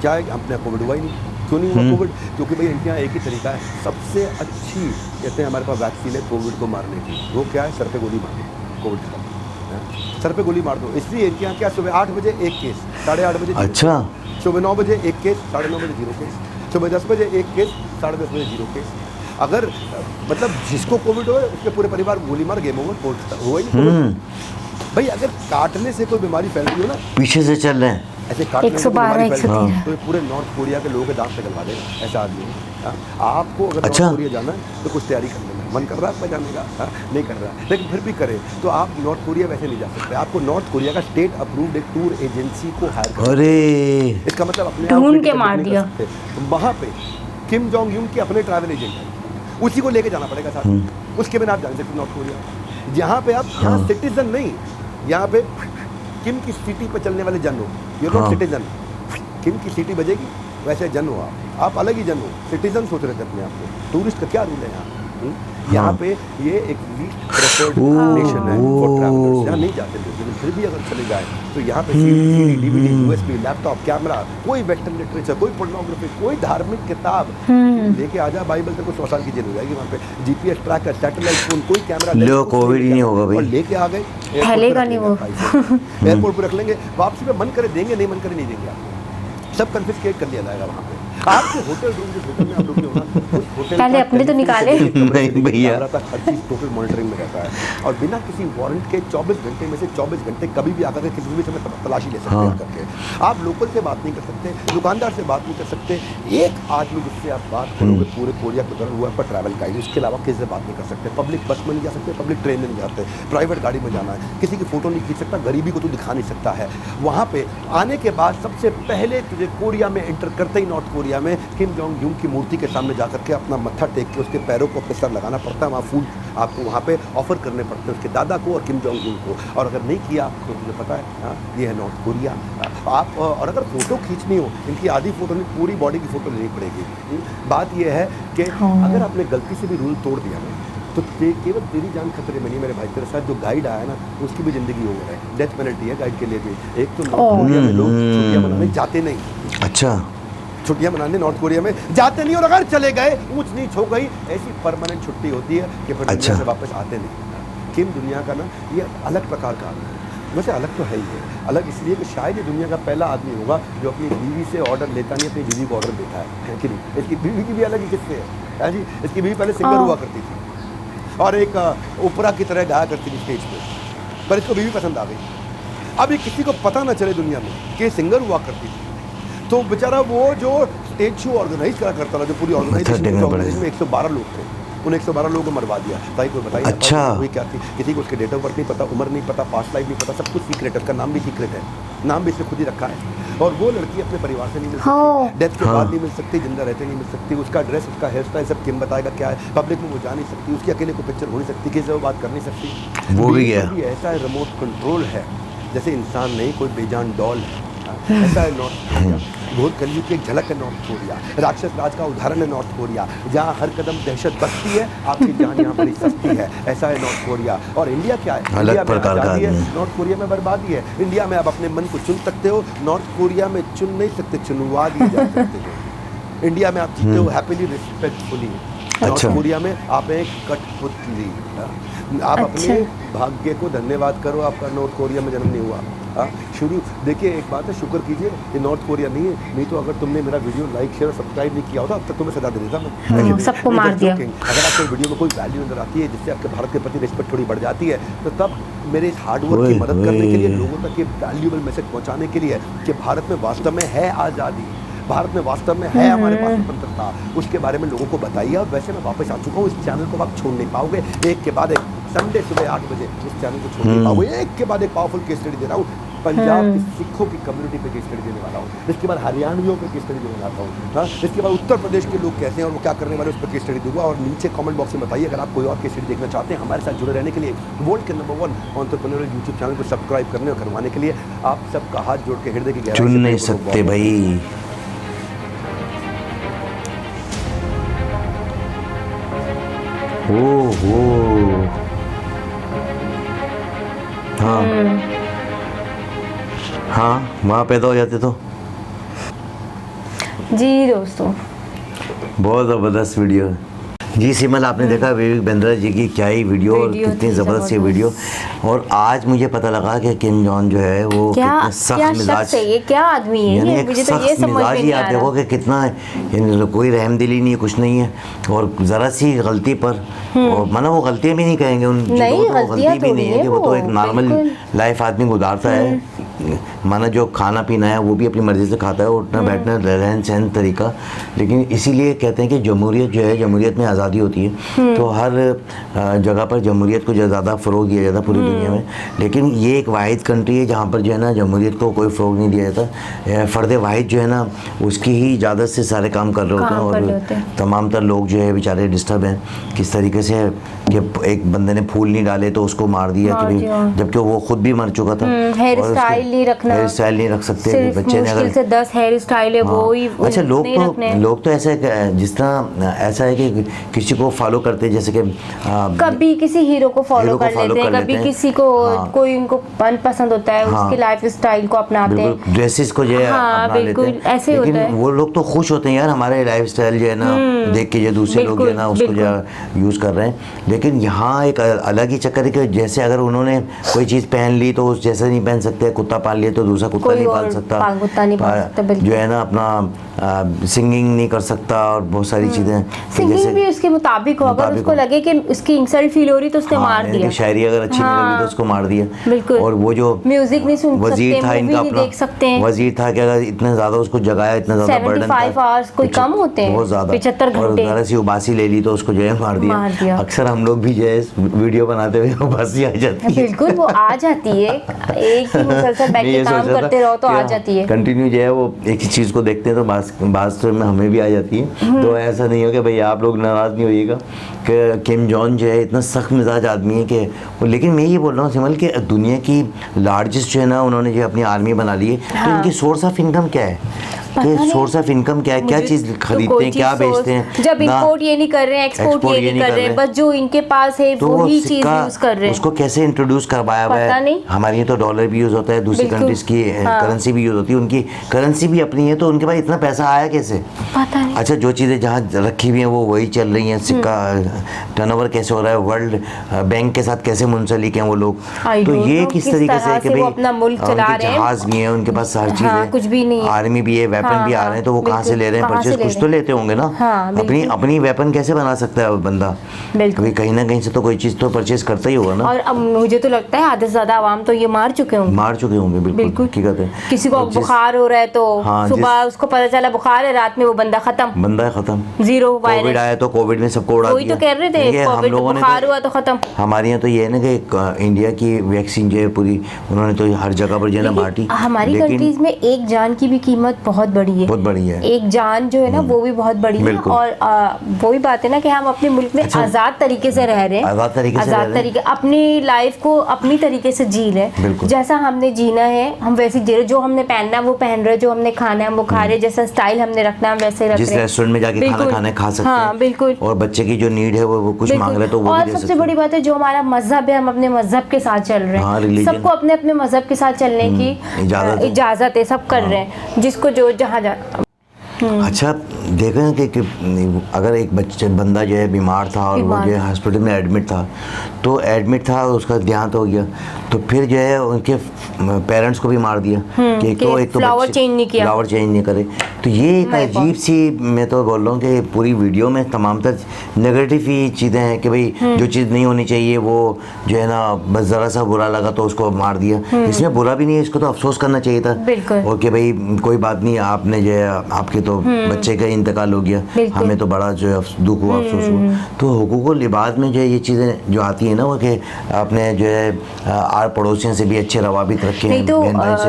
क्या है कि अपने कोविड हुआ ही नहीं। क्यों नहीं हुआ कोविड? क्योंकि भाई इनके यहाँ एक ही तरीका है, सबसे अच्छी कहते हैं हमारे पास वैक्सीन है कोविड को मारने की। वो क्या है? सर पे गोली मार दो, कोविड खत्म। सर पे गोली मार दो। इसलिए इनके यहाँ क्या, सुबह 8 बजे एक केस, 8:30 बजे जीरो अच्छा। केस, सुबह 9 बजे एक केस, 9:30 बजे जीरो केस, सुबह 10 बजे एक केस, 10:30 बजे जीरो केस। अगर मतलब जिसको कोविड हो उसके पूरे परिवार गोली मार, गेम ओवर, कोविड हुआ ही नहीं कोविड। भाई अगर काटने से कोई बीमारी फैलती हो ना, पीछे से चल रहे हैं। ऐसे काटने से 112, बीमारी फैलती है, 113। तो ये पूरे नॉर्थ कोरिया के लोगों के दांत निकलवा देगा ऐसा आदमी है। हाँ, आपको अगर अच्छा। नॉर्थ कोरिया जाना है तो कुछ तैयारी कर लेना। मन कर रहा है आपका जाने का? हाँ, नहीं कर रहा है, लेकिन फिर भी करें तो आप नॉर्थ कोरिया वैसे नहीं जा सकते। आपको नॉर्थ कोरिया का स्टेट अप्रूव्ड एक टूर एजेंसी को हायर करना। अरे इसका मतलब अपने ढूंढ आप के टिकट मार बुक नहीं दिया। कर सकते। वहाँ पे किम जोंग यून के अपने ट्रैवल एजेंट है, उसी को लेके जाना पड़ेगा साथ। उसके बिना आप जान सकते नॉर्थ कोरिया। यहाँ पे आप यहाँ सिटीजन नहीं, यहाँ पे किम की सिटी पे चलने वाले जन हो, यू नॉट सिटीजन। किम की सिटी बजेगी वैसे जन हो आप अलग ही जन हो। सिटीजन सोच रहे थे अपने आप को। टूरिस्ट का क्या रूल है यहाँ? यहाँ पे ये एक लीस्ट प्रेफर्ड नेशन है फॉर ट्रैवलर्स। यहाँ नहीं जाते लोग, लेकिन फिर भी अगर चले जाए तो यहाँ पे CD, DVD, USB, laptop, camera, कोई वेस्टर्न लिटरेचर, कोई पोर्नोग्राफी, कोई धार्मिक किताब लेके आ जा, बाइबल तक 100 साल की जेल हो जाएगी वहाँ पे। GPS ट्रैकर, सैटेलाइट फोन, कोई कैमरा लो, कोविड ही नहीं होगा भाई। और लेके आ गए, फैलेगा नहीं वो। एयरपोर्ट पर रख लेंगे, वापसी में मन करे देंगे, नहीं मन करे नहीं देंगे आपको। सब कन्फिस्केट कर लिया जाएगा वहाँ पे। आपके होटल रूम जिस होटल में आप रुके हो ना, उस होटल पहले का अपने तो निकाले। नहीं भैया। तक हर चीज़ टोटल मॉनिटरिंग में रहता है और बिना किसी वारंट के 24 घंटे में से 24 घंटे कभी भी आकर के किसी भी समय तलाशी ले सकते हैं करके। आप लोकल से बात नहीं कर सकते, दुकानदार से बात नहीं कर सकते, एक आदमी जिससे आप बात करोगे पूरे कोरिया के दौरान हुआ पर ट्रैवल गाइड, उसके अलावा किसी से बात नहीं कर सकते। पब्लिक बस में नहीं जा सकते, पब्लिक ट्रेन में नहीं जाते, प्राइवेट गाड़ी में जाना है, किसी की फोटो नहीं खींच सकता, गरीबी को तो दिखा नहीं सकता है। वहाँ पे आने के बाद सबसे पहले तुझे कोरिया में एंटर करते ही नॉर्थ कोरिया में किम जोंग यून की मूर्ति के सामने जा करके अपना मत्था टेक के उसके पैरों को अपने सर लगाना पड़ता है। वहाँ फूल आपको वहाँ पे ऑफर करने पड़ते हैं उसके दादा को और किम जोंग यून को, और अगर नहीं किया तो तुझे पता है हाँ ये है नॉर्थ कोरिया। आप और अगर फ़ोटो खींचनी हो, इनकी आधी फ़ोटो नहीं पूरी बॉडी की फ़ोटो लेनी पड़ेगी। बात यह है कि अगर आपने गलती से भी रूल तोड़ दिया ना तो केवल तेरी जान खतरे में नहीं मेरे भाई, तेरे साथ जो गाइड आया ना उसकी भी ज़िंदगी हो गई है। डेथ पेनल्टी है गाइड के लिए भी। एक तो नॉर्थ कोरिया में लोग छुट्टियाँ मनाने जाते नहीं। अच्छा, छुट्टियां मनाने नॉर्थ कोरिया में जाते नहीं, और अगर चले गए ऊंच नीच हो गई ऐसी परमानेंट छुट्टी होती है कि फिर दुनिया से वापस आते नहीं। किम दुनिया का ना ये अलग प्रकार का आदमी है। वैसे अलग तो है ही है, अलग इसलिए कि शायद ये दुनिया का पहला आदमी होगा जो अपनी बीवी से ऑर्डर लेता नहीं, अपनी बीवी को ऑर्डर देता है कि नहीं। इसकी बीवी की भी अलग ही किस्से है जी। इसकी बीवी पहले सिंगर हुआ करती थी और एक ओपरा की तरह गाया करती थी स्टेज पे, पर इसको बीवी पसंद आ गई। अभी किसी को पता ना चले दुनिया में कि सिंगर हुआ करती थी, तो बेचारा वो जो स्टेज शो ऑर्गेनाइज करा करता था, जो पूरी ऑर्गेनाइजेशन में 112 लोग थे, उन 112 लोगों को मरवा दिया। ताकि कोई बताइए अच्छा, हुई क्या थी? किसी को उसके डेट ऑफ बर्थ नहीं पता, उम्र नहीं पता, पास्ट लाइफ नहीं पता, सब कुछ सीक्रेट है। उसका नाम भी सीक्रेट है, नाम भी इसने खुद ही रखा है। और वो लड़की अपने परिवार से नहीं मिल सकती, डेथ के बाद नहीं मिल सकती, जिंदा रहते नहीं मिल सकती। उसका ड्रेस, उसका हेयर स्टाइल सब किम बताएगा क्या है, पब्लिक में वो जा नहीं सकती, उसकी अकेले को पिक्चर हो नहीं सकती, किसी से वो बात कर नहीं सकती। वो भी गया। ऐसा है रिमोट कंट्रोल है, जैसे इंसान नहीं कोई बेजान डॉल है। ऐसा है नॉर्थ कोरिया। बहुत कलयुग की एक झलक है नॉर्थ कोरिया। राक्षस राज का उदाहरण है नॉर्थ कोरिया, जहाँ हर कदम दहशत बसती है, आपकी जान यहाँ बड़ी सस्ती है। ऐसा है नॉर्थ कोरिया। और इंडिया क्या है? इंडिया में आज़ादी है, नॉर्थ कोरिया में बर्बादी है। इंडिया में आप अपने मन को चुन सकते हो, नॉर्थ कोरिया में चुन नहीं सकते, चुनवा दिए जा सकते हो। इंडिया में आप जीते हो हैप्पीली, रिस्पेक्टफुली। नॉर्थ कोरिया में आप एक कठपुतली। आप अपने भाग्य को धन्यवाद करो, आपका नॉर्थ कोरिया में जन्म नहीं हुआ। शुरू देखिए, एक बात है, शुक्र कीजिए ये नॉर्थ कोरिया नहीं है, नहीं तो अगर तुमने मेरा वीडियो लाइक शेयर और सब्सक्राइब नहीं किया होता अब तक तुम्हें सजा दे देता मैं। सबको मार दिया। अगर आपको वीडियो में कोई वैल्यू नजर आती है जिससे आपके भारत के प्रति रिस्पेक्ट थोड़ी बढ़ जाती है, तो तब मेरे इस हार्डवर्क की मदद करने के लिए, लोगों तक ये वैल्यूएबल मैसेज पहुँचाने के लिए कि भारत में वास्तव में है आज़ादी, भारत में वास्तव में है हमारे पास स्वतंत्रता, उसके बारे में लोगों को बताइए। और वैसे मैं वापस आ चुका हूँ, इस चैनल को आप छोड़ नहीं पाओगे। एक के बाद एक संडे सुबह 8 बजे इस चैनल को छोड़ नहीं पाओगे। एक के बाद एक पावरफुल केस स्टडी दे रहा हूँ। पंजाब की सिखों की कम्युनिटी पे केस स्टडी देने वाला हूँ, इसके बाद हरियाणवियों पे केस स्टडी देने वाला हूँ, हाँ, इसके बाद उत्तर प्रदेश के लोग कैसे हैं और वो क्या करने वाले, उस पर केस स्टडी दूंगा। और नीचे कमेंट बॉक्स में बताइए अगर आप कोई और केस स्टडी देखना चाहते हैं। हमारे साथ जुड़े रहने के लिए वर्ल्ड के नंबर 1 एंटरप्रेन्योरियल यूट्यूब चैनल को सब्सक्राइब करने और करवाने के लिए आप सबका हाथ जोड़ के हृदय की गहराई से चुन नहीं सकते भाई। ओहो, हाँ हाँ, वहाँ पैदा हो जाते तो। जी दोस्तों, बहुत ज़बरदस्त वीडियो। जी सिमल, आपने देखा विवेक बिंद्रा जी की क्या ही वीडियो और कितनी ज़बरदस्त ये वीडियो। और आज मुझे पता लगा कि किम जॉन जो है वो कितना सख्त मिजाज है, ये क्या आदमी है, यानी ये एक मुझे तो ये सख्त समझ मिजाज में ही। नहीं आप आ रहा। देखो कि कितना कोई रहमदिली नहीं है, कुछ नहीं है। और ज़रा सी गलती पर, और माना वो गलतियाँ भी नहीं कहेंगे उन, गलती भी नहीं है कि वो तो एक नॉर्मल लाइफ आदमी गुजारता है। माना जो खाना पीना है वो भी अपनी मर्ज़ी से खाता है, उठना बैठना, रहन सहन तरीका। लेकिन इसीलिए कहते हैं कि जमहूरियत जो है, जमहूरियत में आज़ादी होती है, तो हर जगह पर जमहूरियत को ज़्यादा फ़रोग दिया जाता है पूरी दुनिया में। लेकिन ये एक वाहिद कंट्री है जहाँ पर जो है ना जमहूरियत को कोई फ़रोग नहीं दिया जाता। फ़र्द वाहिद जो है ना उसकी ही इजाज़त से सारे काम कर रहे होते हैं, और तमाम तर लोग जो है बेचारे डिस्टर्ब हैं। किस तरीके से कि एक बंदे ने फूल नहीं डाले तो उसको मार दिया, जबकि वो खुद भी मर चुका था। हेयर स्टाइल नहीं रखना, हेयर स्टाइल नहीं रख सकते बच्चे ने। अगर से 10 हेयर स्टाइल है वो ही। अच्छा, लोग तो ऐसे जिस तरह ऐसा है कि किसी को फॉलो करते हैं, जैसे कि कभी किसी हीरो को फॉलो कर लेते हैं, कभी किसी को कोई उनको पसंद होता है, उसके लाइफ स्टाइल को अपनाते हैं, ड्रेसेस को जो है अपना लेते हैं। ऐसे होता है। वो लोग तो खुश होते हैं यार, हमारे लाइफ स्टाइल जो है ना देख के, जो दूसरे लोग जो है ना उसको जो यूज कर रहे हैं। लेकिन यहाँ एक अलग ही चक्कर है कि जैसे अगर उन्होंने कोई चीज़ पहन ली तो उस जैसे नहीं पहन सकते, कुत्ता पाल लिए तो दूसरा कुत्ता कोई नहीं पाल और सकता, कुत्ता नहीं पाल सकता, बिल्कुल। जो है ना अपना सिंगिंग नहीं कर सकता और बहुत सारी चीज़ें। सिंगिंग भी उसके मुताबिक हो, अगर उसको लगे कि उसकी इंसल्ट फील हो रही तो उसने मार दिया, शायरी अगर अच्छी नहीं लगी तो उसको मार दिया, बिल्कुल। और वो जो म्यूजिक नहीं सुन वजीर सकते, था मूवी इनका नहीं अपना देख सकते हैं। वजीर था कि अगर इतना ज़्यादा उसको जगाया, इतना ज़्यादा बर्डन 75 आवर्स कोई कम होते हैं, बहुत ज़्यादा, 75 और घंटे। ज़रा सी उबासी ले ली तो उसको जो है मार दिया। अक्सर हम लोग भी जो है वीडियो बनाते हुए उबासी आ जाती है, बिल्कुल वो आ जाती है, एक ही मुसलसल बैठ के काम करते रहो तो आ जाती है। कंटिन्यू जो है वो एक ही चीज़ को देखते हैं तो बात में हमें भी आ जाती है। तो ऐसा नहीं हो कि भाई आप लोग नाराज़ नहीं होइएगा कि किम जॉन जो है इतना सख्त मिजाज आदमी है कि, लेकिन मैं ये बोल रहा हूँ सिमल कि दुनिया की लार्जेस्ट जो है ना उन्होंने जो अपनी आर्मी बना ली है, तो इनकी सोर्स ऑफ इनकम क्या है, कि सोर्स ऑफ इनकम क्या है, क्या चीज़ खरीदते हैं, क्या बेचते हैं, जब इंपोर्ट ये नहीं कर रहे हैं, एक्सपोर्ट ये नहीं कर रहे हैं, बस जो इनके पास है तो वही चीज यूज कर रहे हैं। उसको कैसे इंट्रोड्यूस करवाया हुआ है, हमारे यहाँ तो डॉलर भी यूज होता है, दूसरी कंट्रीज की करेंसी भी यूज होती है, उनकी करेंसी भी अपनी है, तो उनके पास इतना पैसा आया कैसे, पता नहीं। अच्छा, जो चीज़ें जहाँ रखी हुई हैं वो वही चल रही हैं, सिक्का टर्नओवर कैसे हो रहा है, वर्ल्ड बैंक के साथ कैसे मुंसलिक हैं वो लोग, तो ये किस तरीके से कि भाई अपना मुल्क चला रहे हैं, जहाज भी है उनके पास, हर चीज़ है, कुछ भी नहीं, आर्मी भी है, वेपन भी आ रहे हैं, तो वो कहाँ से ले रहे हैं, परचेज कुछ तो लेते होंगे ना, अपनी वेपन कैसे बना सकता है बंदा, कहीं ना कहीं से तो कोई चीज़ तो परचेज करता ही होगा ना। और अब मुझे तो लगता है आधे से ज्यादा आवाम तो ये मार चुके होंगे, बिल्कुल ठीक है। किसी को बुखार हो रहा है तो सुबह उसको पता चला बुखार है, रात में वो बंदा खत्म, जीरो वायरस। कोविड आया तो कोविड में सबको उड़ा दिया, वही तो कह रहे थे, कोविड बुखार हुआ तो खत्म। हमारे यहाँ तो ये है ना कि इंडिया की वैक्सीन जो है पूरी उन्होंने तो हर जगह पर जो है ना बांटी। हमारी कंट्रीज में एक जान की भी कीमत बहुत बड़ी है, बहुत बड़ी है, एक जान जो है ना वो भी बहुत बड़ी है। और वही बात है ना कि हम अपने मुल्क में आज़ाद तरीके से रह रहे हैं, आज़ाद तरीके अपनी लाइफ को अपनी तरीके से जी रहे हैं, जैसा हमने जीना है हम वैसे जी रहे, जो हमने पहनना है वो पहन रहे, जो हमने खाना है वो खा रहे, जैसा स्टाइल हमने रखना है वैसे रख रहे हैं, जिस रेस्टोरेंट में जाके खाना खाने खा सकते हैं, बिल्कुल। और बच्चे की जो नीड है वो कुछ मांग रहे तो वो भी दे सकते हैं। सबसे बड़ी बात है जो हमारा मजहब है, हम अपने मजहब के साथ चल रहे हैं, सबको अपने अपने मजहब के साथ चलने की इजाजत है, सब कर रहे हैं, जिसको जो जहाँ जा। अच्छा, देखें कि अगर एक बंदा जो है बीमार था और वो जो है हॉस्पिटल में एडमिट था उसका देहांत हो गया, तो फिर जो है उनके पेरेंट्स को भी मार दिया कि एक तो फ्लावर चेंज नहीं करे, तो ये एक अजीब सी, मैं तो बोल रहा हूँ कि पूरी वीडियो में तमाम तर नेगेटिव ही चीज़ें हैं कि भाई जो चीज़ नहीं होनी चाहिए वो जो है ना बस ज़रा सा बुरा लगा तो उसको मार दिया, इसमें बुरा भी नहीं है, इसको तो अफसोस करना चाहिए था, और कि भाई कोई बात नहीं, आपने जो है आपके तो बच्चे का इंतकाल हो गया, हमें तो बड़ा जो है दुख हुआ, अफसोस हुआ। तो हुकूकुल लिबास में जो है ये चीज़ें जो आती है ना वो कि आपने जो है आर पड़ोसियों से भी अच्छे रवाबित रखे हैं, तो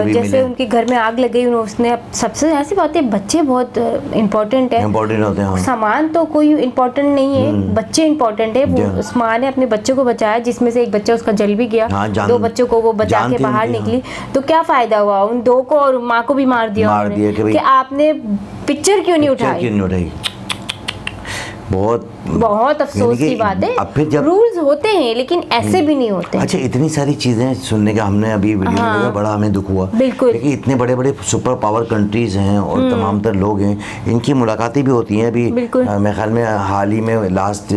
जैसे उनके घर में आग लग गई, उसने सबसे ऐसी बात है, बच्चे बहुत इम्पोर्टेंट होते हैं, सामान तो कोई इम्पोर्टेंट नहीं है, बच्चे इम्पोर्टेंट है। वो उस माँ ने अपने बच्चे को बचाया, जिसमें से एक बच्चा उसका जल भी गया, 2 बच्चों को वो बचा के बाहर निकली, तो क्या फायदा हुआ उन 2 को, और माँ को भी मार दिया कि आपने पिक्चर क्यों नहीं उठाई। बहुत अफसोस की बात है। अब फिर जब रूल्स होते हैं लेकिन ऐसे भी नहीं होते। अच्छा, इतनी सारी चीजें सुनने का हमने अभी वीडियो में देखा, बड़ा हमें दुख हुआ, बिल्कुल, क्योंकि इतने बड़े बड़े सुपर पावर कंट्रीज हैं और तमाम तर लोग हैं, इनकी मुलाकातें भी होती हैं। अभी मेरे ख्याल में हाल ही में लास्ट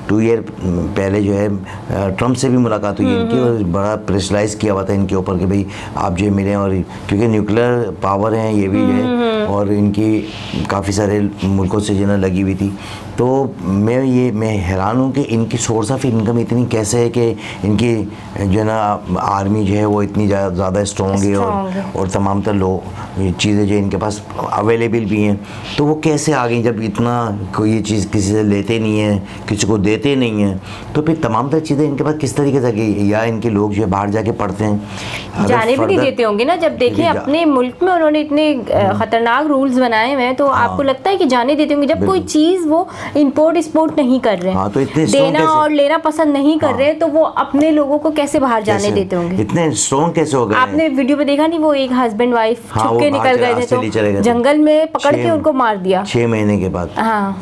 2 ईयर पहले जो है ट्रम्प से भी मुलाकात हुई इनकी, और बड़ा प्रेशराइज किया हुआ था इनके ऊपर कि भाई आप जो मिलें, और क्योंकि न्यूक्लियर पावर हैं ये भी जो है, और इनकी काफ़ी सारे मुल्कों से जो है लगी हुई थी। तो मैं हैरान हूँ कि इनकी सोर्स ऑफ इनकम इतनी कैसे है कि इनकी जो है ना आर्मी जो है वो इतनी ज़्यादा स्ट्रॉन्ग है, और तमाम तर लोग चीज़ें जो इनके पास अवेलेबल भी हैं, तो वो कैसे आ गई जब इतना कोई ये चीज़ किसी से लेते नहीं है, किसी को देते नहीं हैं, तो फिर तमाम तर चीज़ें इनके पास किस तरीके से गई, या इनके लोग जो है बाहर जाके पढ़ते हैं, जाने भी नहीं देते होंगे ना। जब देखें अपने मुल्क में उन्होंने इतने खतरनाक रूल्स बनाए हुए हैं, तो आपको लगता है कि जाने देते होंगे जब कोई चीज़ वो इंपोर्ट एक्सपोर्ट नहीं कर रहे हैं, तो इतने देना और लेना पसंद नहीं कर रहे हैं, तो वो अपने लोगों को कैसे बाहर जाने देते होंगे, इतने स्ट्रॉन्ग कैसे हो गए। आपने वीडियो में देखा नहीं, वो एक हस्बैंड वाइफ छुप के निकल गए थे, तो जंगल में पकड़ के उनको मार दिया 6 महीने के बाद।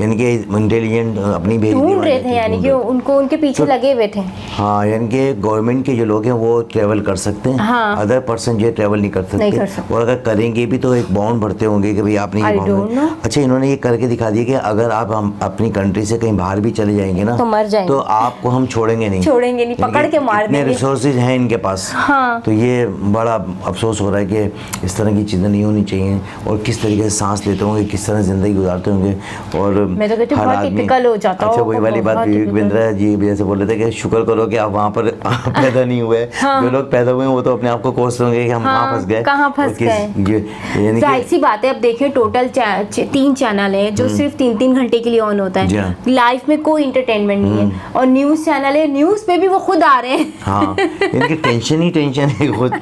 यानी कि इंटेलिजेंट अपनी भेज ढूंढ रहे थे, यानी कि उनको उनके पीछे लगे हुए थे। हाँ, यानी कि गवर्नमेंट के जो लोग हैं वो ट्रेवल कर सकते हैं, अदर पर्सन जो ट्रेवल नहीं कर सकते, और अगर करेंगे भी तो एक बॉन्ड भरते होंगे कि भाई आपने ये बॉन्ड। अच्छा, इन्होंने ये करके दिखा दिया कि अगर आप अपनी कंट्री से कहीं कहीं बाहर भी चले जाएंगे ना तो मर जाएंगे, तो आपको हम छोड़ेंगे नहीं, पकड़ के मार देंगे। रिसोर्सेज हैं इनके पास। हाँ। तो ये बड़ा अफसोस हो रहा है कि इस तरह की चीज़ें नहीं होनी चाहिए, और किस तरीके से सांस लेते होंगे, किस तरह ज़िंदगी गुजारते होंगे। और मैं तो कहती हूँ बहुत टिपिकल हो जाता। अच्छा वही वाली बात विवेक बिंद्रा जी भी ऐसे बोल रहे थे कि शुक्र करो कि आप वहाँ पर पैदा नहीं हुए। जो लोग पैदा हुए वो तो अपने आप को कोसते होंगे कि हम कहाँ फंस गए, कहाँ फंस गए। जाहिर सी बात है, अब देखिए टोटल 3 चैनल है जो सिर्फ 3-3 घंटे के लिए ऑन होता है, लाइफ में कोई इंटरटेनमेंट नहीं है। और न्यूज़ चैनल है, न्यूज़ पे भी वो खुद आ रहे हैं। हाँ, इनकी टेंशन है खुद।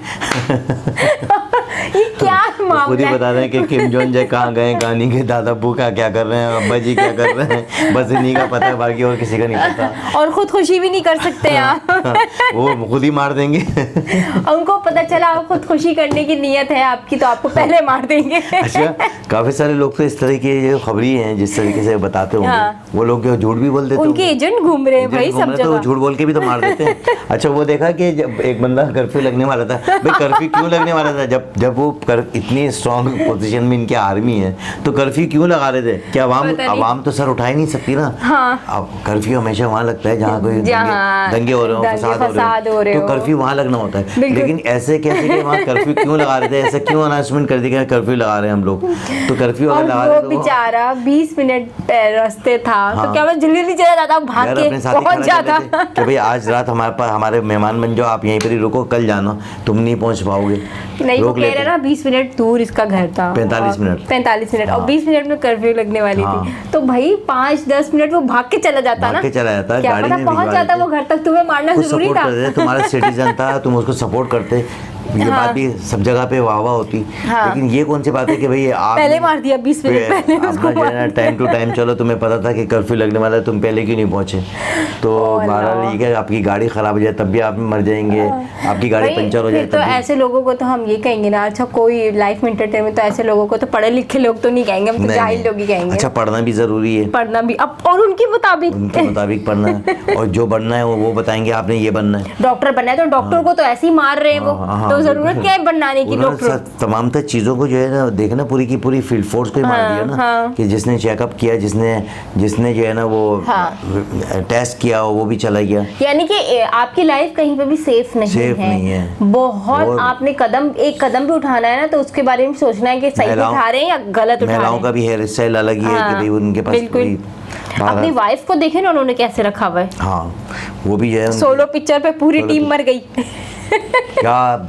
ये क्या मामला, खुद ही बता रहे हैं कि किम जोन जे कहाँ गए, कहाँ नहीं गए, दादा बुका क्या कर रहे हैं, अब्बा जी क्या कर रहे हैं, बस इन्हीं का पता है, बाकी और किसी का नहीं पता। और खुद खुशी भी नहीं कर सकते आप। वो खुद ही मार देंगे। उनको पता चला आप खुद खुशी करने की नियत है आपकी, तो आपको पहले मार देंगे। अच्छा, काफी सारे लोग तो इस तरह की जो खबरी हैं जिस तरीके से बताते होंगे, वो लोग जो झूठ भी बोल देते हैं, उनके एजेंट घूम रहे हैं भाई सब जगह, तो झूठ बोल के भी तो मार देते हैं। अच्छा वो देखा कि जब एक बंदा कर्फ्यू लगने वाला था, भाई कर्फ्यू क्यों लगने वाला था? जब वो इतनी स्ट्रॉन्ग पोजीशन में इनकी आर्मी है, तो कर्फ्यू क्यों लगा रहे थे? क्या आवाम तो सर उठा ही नहीं सकती ना। अब कर्फ्यू हमेशा वहाँ लगता है जहाँ कोई दंगे हो रहे हो, फसाद हो रहे हो, तो कर्फ्यू वहाँ लगना होता है। लेकिन ऐसे कैसे कि वहाँ कर्फ्यू क्यों लगा रहे थे, ऐसा क्यों अनाउंसमेंट कर दिया कर्फ्यू लगा रहे हैं हम लोग? तो कर्फ्यू अगर लगा रहे, बेचारा 20 मिनट रास्ते था, तो क्या जल्दी चला जाता, भाग के पहुंच जाता कि भाई आज रात हमारे पास हमारे मेहमान बन जाओ, आप यहीं पर ही रुको, कल जाना, तुम नहीं पहुंच पाओगे। नहीं वो कह रहे ना 20 मिनट दूर इसका घर था, 45 मिनट और 20 मिनट में कर्फ्यू लगने वाली थी, तो भाई 5-10 मिनट वो भाग के चला जाता ना, क्या पता पहुंच जाता वो घर तक, तुम्हें मारना जरूरी था। तुम्हारा सिटीजन था, तुम उसको सपोर्ट करते, ये बात भी सब जगह पे वाह होती। लेकिन ये कौन सी बात है कि भाई आप पहले मार दिया 20 मिनट पहले उसको, टाइम टू टाइम चलो, तुम्हें पता था कि कर्फ्यू लगने वाला है, तुम पहले क्यों नहीं पहुंचे? तो बहरहाल ये आपकी गाड़ी खराब हो जाए तब भी आप मर जाएंगे, आपकी गाड़ी पंचर हो जाए तो ऐसे लोगों को तो हम ये कहेंगे ना, अच्छा कोई लाइफ में एंटरटेनमेंट, तो ऐसे लोगों को तो पढ़े लिखे लोग तो नहीं कहेंगे, हम तो जाहिल लोग ही कहेंगे। अच्छा पढ़ना भी जरूरी है, पढ़ना भी अब, और उनके मुताबिक पढ़ना है, और जो बनना है वो बताएंगे आपने ये बनना है, डॉक्टर बनना है, तो डॉक्टर को तो ऐसे ही मार रहे हैं वो, तो जरूरत क्या है बनाने की? डॉक्टर तमाम तर चीजों को जो है ना देखना, पूरी की पूरी फील्ड फोर्स को ही मार दिया ना, कि जिसने चेकअप किया, जिसने जो है ना वो टेस्ट किया वो भी चला गया। यानी कि आपकी लाइफ कहीं पे भी सेफ नहीं है। बहुत आपने एक कदम भी उठाना है ना, तो उसके बारे में सोचना है कि सही उठा रहे हैं या गलत उठा रहे हैं। महिलाओं का भी हेयर स्टाइल अलग ही है कि भाई उनके पास अपनी वाइफ को देखे ना उन्होंने कैसे रखा हुआ है। हाँ वो भी है, सोलो पिक्चर पे पूरी टीम मर गई। क्या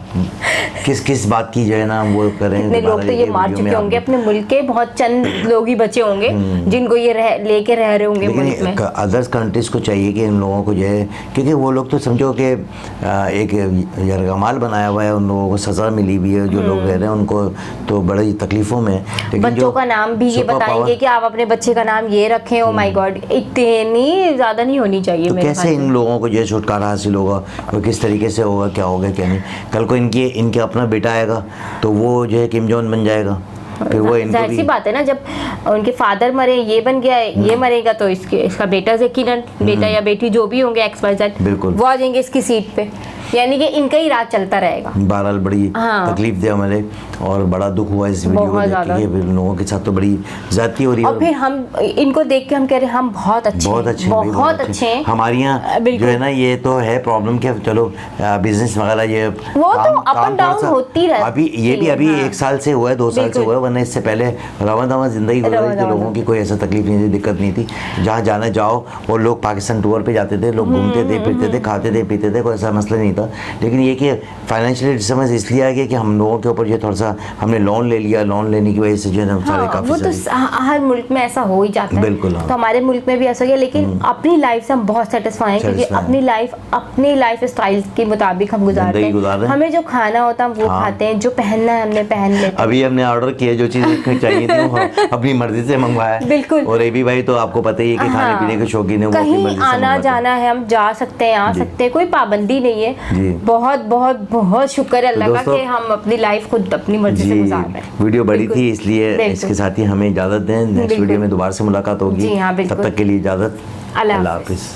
किस बात की जो है ना वो करें, कितने लोग तो ये मार चुके होंगे अपने मुल्क के, बहुत चंद लोग ही बचे होंगे जिनको ये लेके रह रहे होंगे मुल्क में। अदर्स कंट्रीज को चाहिए कि इन लोगों को जो है, क्योंकि वो लोग तो समझो कि एक यरगमाल बनाया हुआ है, उन लोगों को सजा मिली हुई है, जो लोग रह रहे हैं उनको तो बड़ी तकलीफों में। बच्चों का नाम भी ये बताएंगे कि आप अपने बच्चे का नाम ये रखें, ओ माय गॉड, इतनी ज्यादा नहीं होनी चाहिए। तो कैसे इन लोगों को जो है छुटकारा हासिल होगा, वो किस तरीके से होगा, क्या होगा क्या नहीं? कल को इनके अपना बेटा आएगा तो वो जो है किम जोन बन जाएगा, फिर वो जाहिर सी बात है ना, जब उनके फादर मरे, ये बन गया, ये मरेगा, तो इसका बेटा यकीनन, बेटा या बेटी जो भी होंगे XYZ, वो आ जाएंगे इसकी सीट पे, यानी कि इनका ही राज चलता रहेगा। बहरहाल बड़ी तकलीफ दे हमारे, और बड़ा दुख हुआ इस वीडियो को देख के, लोगों के साथ तो बड़ी ज्यादती हो रही है। और फिर हम इनको देख के हम कह रहे हैं हम बहुत अच्छे हैं। हमारे यहाँ जो है ना ये तो है प्रॉब्लम कि चलो बिजनेस वगैरह ये वो तो अप एंड डाउन होती रहती है। अभी ये भी अभी 1 साल से हुआ है, 2 साल से हुआ है, वरना इससे पहले रवा दवा जिंदगी गुजर रही थी, लोगों की कोई ऐसा तकलीफ नहीं थी, दिक्कत नहीं थी। जहाँ जाना जाओ, और लोग पाकिस्तान टूर पे जाते थे, लोग घूमते थे, फिरते थे, खाते थे, पीते थे, कोई ऐसा मसला नहीं था। लेकिन ये कि फाइनेंशियल समझ इसलिए आ गया कि हम लोगों के ऊपर जो थोड़ा सा हमने लोन ले लिया, लोन लेने की वजह से जो है सारे काफी वो तो हर मुल्क में ऐसा हो ही जाता है। बिल्कुल। तो हमारे मुल्क में भी ऐसा हो गया, लेकिन अपनी लाइफ से हम बहुत सेटिस्फाई हैं, क्योंकि अपनी लाइफ स्टाइल के मुताबिक हम गुजारते हैं। हमें जो खाना होता है वो खाते हैं, जो पहनना है हमने पहन लेते हैं। अभी हमने ऑर्डर किया जो चीज़ चाहिए थी वो अपनी मर्जी से मंगवाया। बिल्कुल। और एबी भाई तो आपको पता ही है कि खाने पीने के शौकीन है, कहीं आना जाना है हम जा सकते हैं, आ सकते हैं, कोई पाबंदी नहीं है। बहुत बहुत बहुत शुक्र है अल्लाह का कि हम अपनी लाइफ खुद अपनी मर्जी से गुजार रहे हैं। वीडियो बड़ी थी इसलिए इसके साथ ही हमें इजाजत दें, नेक्स्ट वीडियो में दोबारा से मुलाकात होगी, तब तक के लिए इजाजत, अल्लाह हाफिज़।